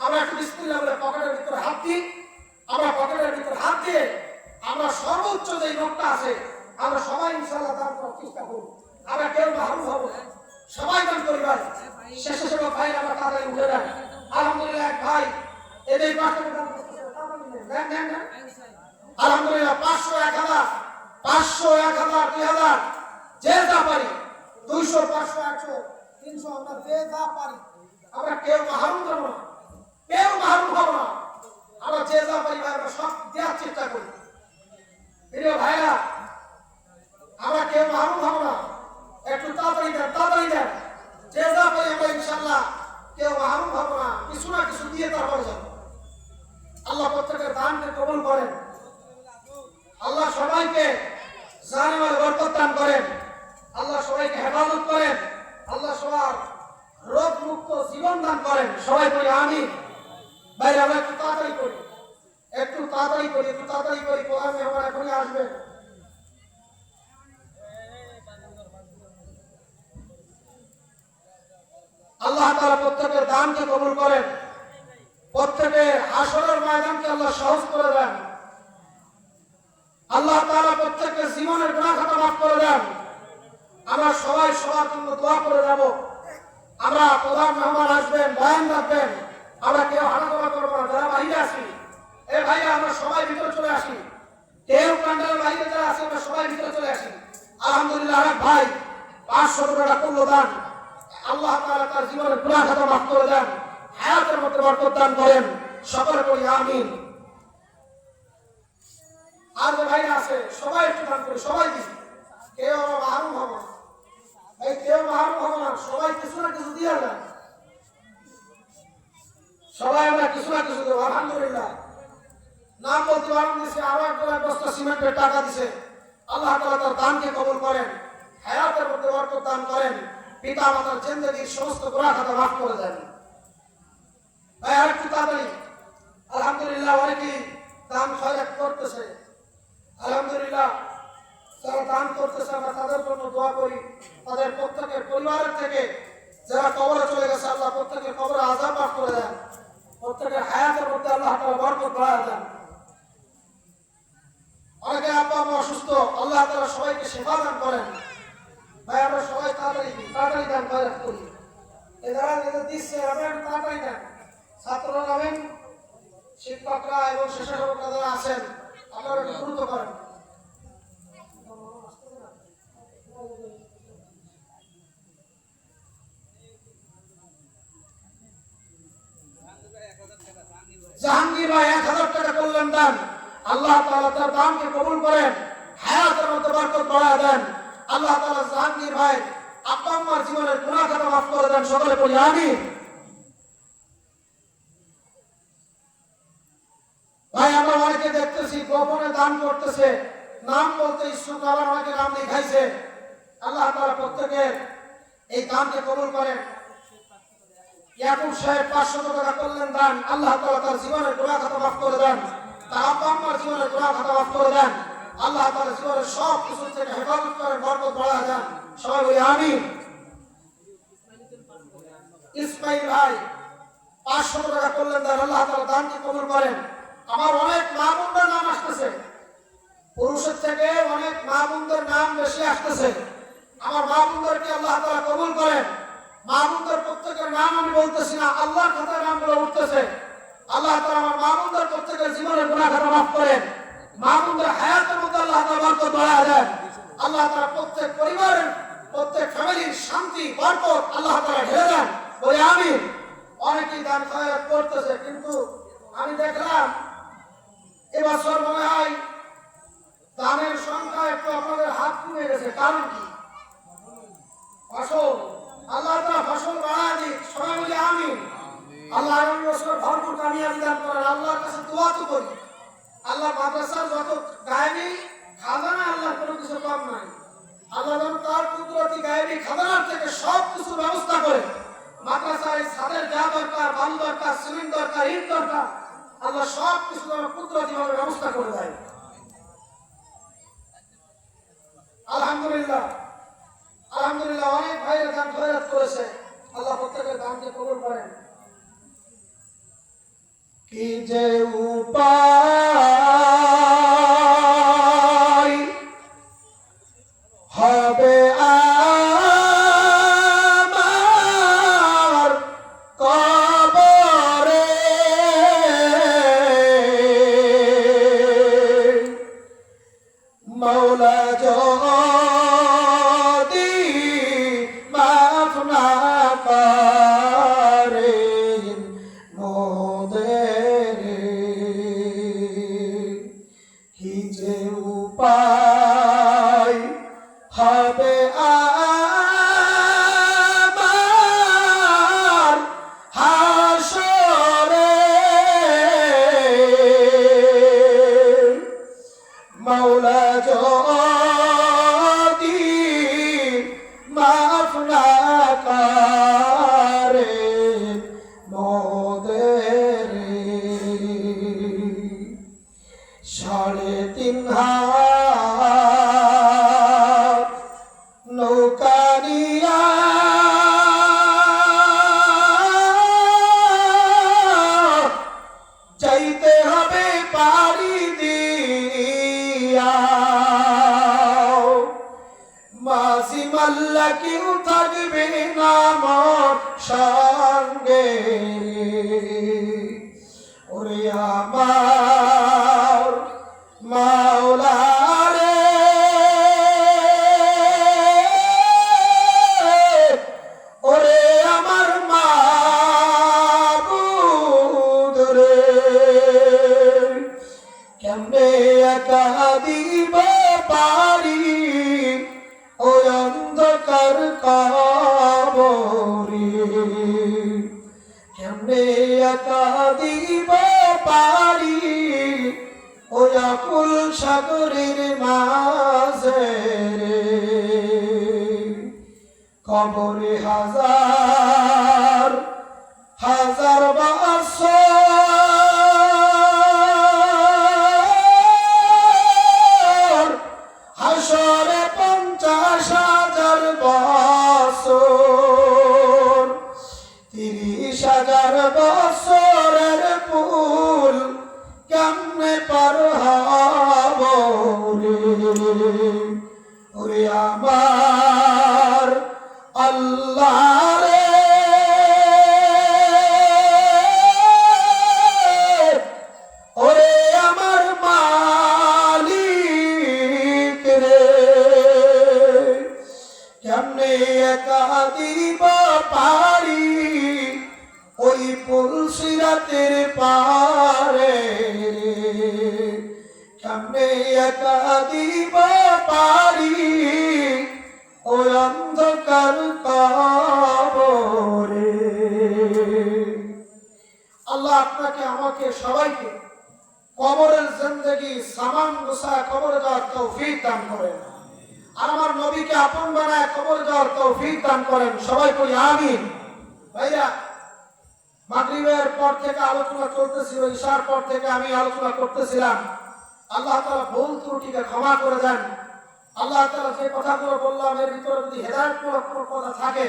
আমরা একটু বিসমিল্লাহ বলে পকেটের ভিতরে হাত দিই। আমরা পকেটের ভিতরে হাত দিয়ে আমরা সর্বোচ্চ যে নোটটা আছে আমরা সবাই ইনশাআল্লাহ দান করার চেষ্টা করি। আমরা কেউ মাহরুম হব না, সবাই দান করি। ভাই শেষে সব ভাই আমরা তাড়াতাড়ি উঠে যাই। আলহামদুলিল্লাহ এক ভাই এদের পাশে দান করতেছে, আলহামদুলিল্লাহ 500, 1000, 500, 1000, 2000 যে যা পারি, 200, 500, 100, 300 আমরা যে যা পারি আমরা কেউ মাহরুম হব না, কেউ মাহরুম হব না। আমরা যে যা পারি ভাই আমরা সব দেওয়ার চেষ্টা করি। প্রিয় ভাইরা আমরা কেউ মাহরুম হব না, একটু তাড়াতাড়ি দেন, তাড়াতাড়ি দেন। যে যা পারি আমরা ইনশাআল্লাহ কেউ মাহরুম হব না, কিছু না কিছু দিয়ে তারপরে যাব। আল্লাহ প্রত্যেকের দানকে কবুল করেন, আল্লাহ সবাইকে জানে মালে বরকত দান করেন, আল্লাহ সবাইকে হেফাজত করেন, আল্লাহ সবার রোগ মুক্ত জীবন দান করেন। সবাই বলি আমিন। বাইরে আমরা একটু তাড়াতাড়ি করি, একটু তাড়াতাড়ি করি, একটু তাড়াতাড়ি করি। প্রধান মেহমান এখনই আসবেন। আল্লাহ তাআলা প্রত্যেকের দানকে কবুল করেন, প্রত্যেকের হাসরের ময়দানকে আল্লাহ সহজ করে দেন। আল্লাহ তাআলা প্রত্যেকের জীবনের গুনাহ খাতা মাফ করে দেন। আমরা সবাই সবার জন্য দোয়া করে যাব। আমরা প্রধান মেহমান আসবেন, বয়ান রাখবেন, আমরা কেউ হাঁটাচলা করবো না। যারা বাহিরে আসি এ ভাইয়া আমরা সবাই ভিতরে চলে আসি, কেউ প্যান্ডেলের বাইরে যারা আসি আমরা সবাই ভিতরে চলে আসি। আলহামদুলিল্লাহ আরেক ভাই 500 টাকা করলো দান। আল্লাহ তাআলা তার জীবনের গুনাহ খাতা মাফ করে দেন, হায়াতের মধ্যে বরকত দান করেন। সকলে বলি আমিন। আর যে ভাই আছে সবাই একটু দান করে, সবাই দিই, কেউ আমার মাহরুম হবো না ভাই, কেউ মাহরুম হবো না, সবাই কিছু না কিছু দিয়ে যান। সবাই আমরা কিছু না কিছু দেবো। আলহামদুলিল্লাহ, নাম বলতে বারণ দিছে, আরো একজন এক বস্তা সিমেন্টের টাকা দিছে। আল্লাহ তাআলা তার দানকে কবুল করেন, হায়াতের মধ্যে বরকত দান করেন, পিতা মাতার জিন্দেগীর সমস্ত গুনাহ খাতা মাফ করে দেন। ভাই আর একটু তাড়াতাড়ি। আলহামদুলিল্লাহ, অনেকেই দান খয়রাত করতেছে। আলহামদুলিল্লাহ, যারা দান করতেছে আমরা তাদের জন্য দোয়া করি। তাদের প্রত্যেকের পরিবারের থেকে যারা কবরে চলে গেছে, আল্লাহ প্রত্যেকের কবরে আযাব মাফ করে দেন, প্রত্যেকের হায়াতের মধ্যে আল্লাহ তাআলা বরকত বাড়ায় দেন। অনেকে আব্বা আম্মা অসুস্থ, আল্লাহ তাআলা সবাইকে শিফা দান করেন। ভাই আমরা সবাই তাড়াতাড়ি দান খয়রাত করি। এরা যাদের দিচ্ছে আমরা একটু তাড়াতাড়ি দেন। ছাত্ররা যাবেন, শিক্ষকরা এবং স্বেচ্ছাসেবকরা যারা আছেন আপনারা একটু দ্রুত করেন। জাহাঙ্গীর ভাই 1000 টাকা করলেন দান। আল্লাহ তাআলা তার দানকে কবুল করেন, হায়াতের মধ্যে বরকত বাড়ায় দেন। আল্লাহ তাআলা জাহাঙ্গীর ভাই আব্বা আম্মার জীবনের গুনাহ খাতা মাফ করে দেন। সকলে বলি আমিন। ভাই আমরা অনেকে দেখতেছি গোপনে দান করতেছে, নাম বলতে ইচ্ছুক, আবার অনেকে নাম লিখাইছে। আল্লাহ তাআলা প্রত্যেকের এই দানকে কবুল করেন। ইয়াকুব সাহেব 500 টাকা করলেন দান। আল্লাহ তাআলা তার জীবনের গুনাহ খাতা মাফ করে দেন, তার আব্বা আম্মার জীবনের গুনাহ খাতা মাফ করে দেন। আল্লাহ তাআলা জীবনের সব কিছু থেকে হেফাজত করেন, বরকত বাড়ায় দেন। সবাই বলি আমিন। ইসমাইল ভাই 500 টাকা করলেন দান। আল্লাহ তাআলা দানকে কবুল করেন। আমার অনেক মা বোনদের নাম আসতেছে, পুরুষের থেকে অনেক মা বোনদের নাম বেশি আসতেছে। আমার মা বোনদেরকে আল্লাহ তাআলা কবুল করেন। মা বোনদের প্রত্যেকের নাম আমি বলতেছি না, আল্লাহর খাতায় নামগুলো উঠতেছে। আল্লাহ তাআলা আমার মা বোনদের প্রত্যেকের জীবনের গুনাহ খাতা মাফ করেন, মা বোনদের হায়াতের মধ্যে আল্লাহ তাআলা বরকত বাড়ায় দেন। আল্লাহ তাআলা প্রত্যেক পরিবারের, প্রত্যেক ফ্যামিলির শান্তি বরকত আল্লাহ তাআলা ঢেলে দেন। বলি আমিন। অনেকেই দান খয়রাত করতেছে, কিন্তু আমি দেখলাম এবছর মনে হয় দানের সংখ্যা একটু আপনাদের হাত কমে গেছে। কারণ কি? ফসল, আল্লাহ তাআলা ফসল বাড়ায় দিক। সবাই বলি আমিন। আল্লাহ আগামী বছর ভরপুর কামিয়াবি দান করেন। আল্লাহর কাছে দোয়া তো করি, আল্লাহ মাদ্রাসার যত গায়েবী খাজানা, আল্লাহর কোনো কিছু কম নাই। আল্লাহ যেন তার কুদরতি গায়েবী খাজানার থেকে সব কিছু ব্যবস্থা করে মাদ্রাসায় ছাদের যা দরকার, বালু দরকার, সিমেন্ট দরকার, ইট দরকার, আল্লাহ সব কিছু যেন কুদরতি ভাবে ব্যবস্থা করে দেয়। আলহামদুলিল্লাহ, আলহামদুলিল্লাহ, অনেক ভাইরা দান খয়রাত করেছে। আল্লাহ প্রত্যেকের দানকে কবুল করেন। কি যে উপায় হবে আমার কবরে, মাওলা যদি মাফ না করেন মোদের, কি যে উপায় হবে আমার হাসরে, মাওলা যদি মাফ না করেন মোদের, 3.5 হাত নৌকা নিয়া যাইতে হবে পাড়ি দিয়া, মাঝি মাল্লা কেউ থাকবে না মোর সঙ্গে, ওরে আমার মাওলা রে, ওরে আমার মাবুদ কেমনে একা দিব পারি ওই অন্ধকার কবরে, কেমনে একা দিব পারি ওই আকুল সাগরের মাঝে রে। কবরে হাজার হাজার বছর, হাসরে 50,000 বছর, 30,000 বছরের পুল কেমনে পার হব রে। ওরে আমার আল্লাহ রে, ওরে আমার মালিক রে, কেমনে একা দিব পারি ওই পুল সিরাতের পারে রে, কেমনে একা দিব পারি ওই অন্ধকার কবরে। আল্লাহ আপনাকে আমাকে সবাইকে কবরের জিন্দেগি সামান গুছায় কবরে যাওয়ার তৌফিক দান করেন, আর আমার নবীকে আপন বানায় কবরে যাওয়ার তৌফিক দান করেন। সবাই বলি আমিন। ভাইয়া, মাগরিবের পর থেকে আলোচনা চলতেছিল, ঈশার পর থেকে আমি আলোচনা করতেছিলাম। আল্লাহ তাআলা ভুল ত্রুটিকে ক্ষমা করে দেন। আল্লাহ তাআলা যে কথাগুলো বললাম এর ভিতরে যদি হেদায়েতমূলক কোনো কথা থাকে,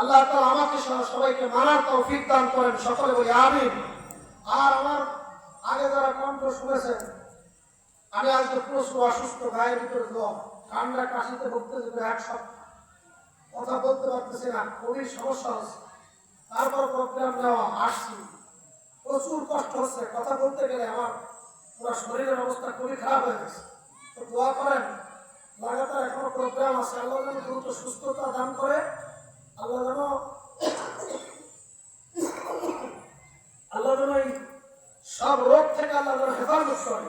আল্লাহ তাআলা আমাকে সহ সবাইকে মানার তৌফিক দান করেন। সকলে বলি আমিন। আর আমার আগে যারা কণ্ঠ শুনেছেন, আমি আজকে প্রচুর অসুস্থ, গায়ের ভিতরে জ্বর, ঠান্ডা কাশিতে ভুগতেছি, এক সপ্তাহ কথা বলতে পারতেছি না, খুবই সমস্যা হচ্ছে। তারপর প্রোগ্রাম নেওয়া আসছি, প্রচুর কষ্ট হচ্ছে, কথা বলতে গেলে আমার পুরো শরীরের অবস্থা খুবই খারাপ হয়ে গেছে। তো দোয়া করেন, লাগাতার এখনো প্রোগ্রাম আছে, আল্লাহ যেন দ্রুত সুস্থতা দান করে, আল্লাহ যেন এই সব রোগ থেকে আল্লাহ যেন হেফাজত করে।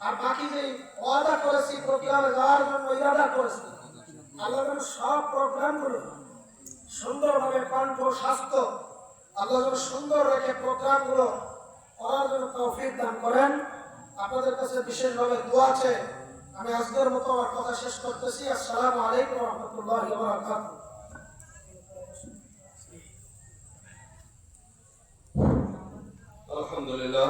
আর বাকি যে ওয়াদা করেছি প্রোগ্রামে যাওয়ার জন্য ইরাদা করেছি, আল্লাহ যেন সব প্রোগ্রামগুলো সুন্দরভাবে কণ্ঠ স্বাস্থ্য আল্লাহ যেন সুন্দর রেখে প্রোগ্রামগুলো করার জন্য তৌফিক দান করেন। আপনাদের কাছে বিশেষভাবে দোয়া আছে। আমি আজকের মতো আমার কথা শেষ করতেছি। আসসালামু আলাইকুম ওয়া রাহমাতুল্লাহি ওয়া বারাকাতুহু। আলহামদুলিল্লাহ।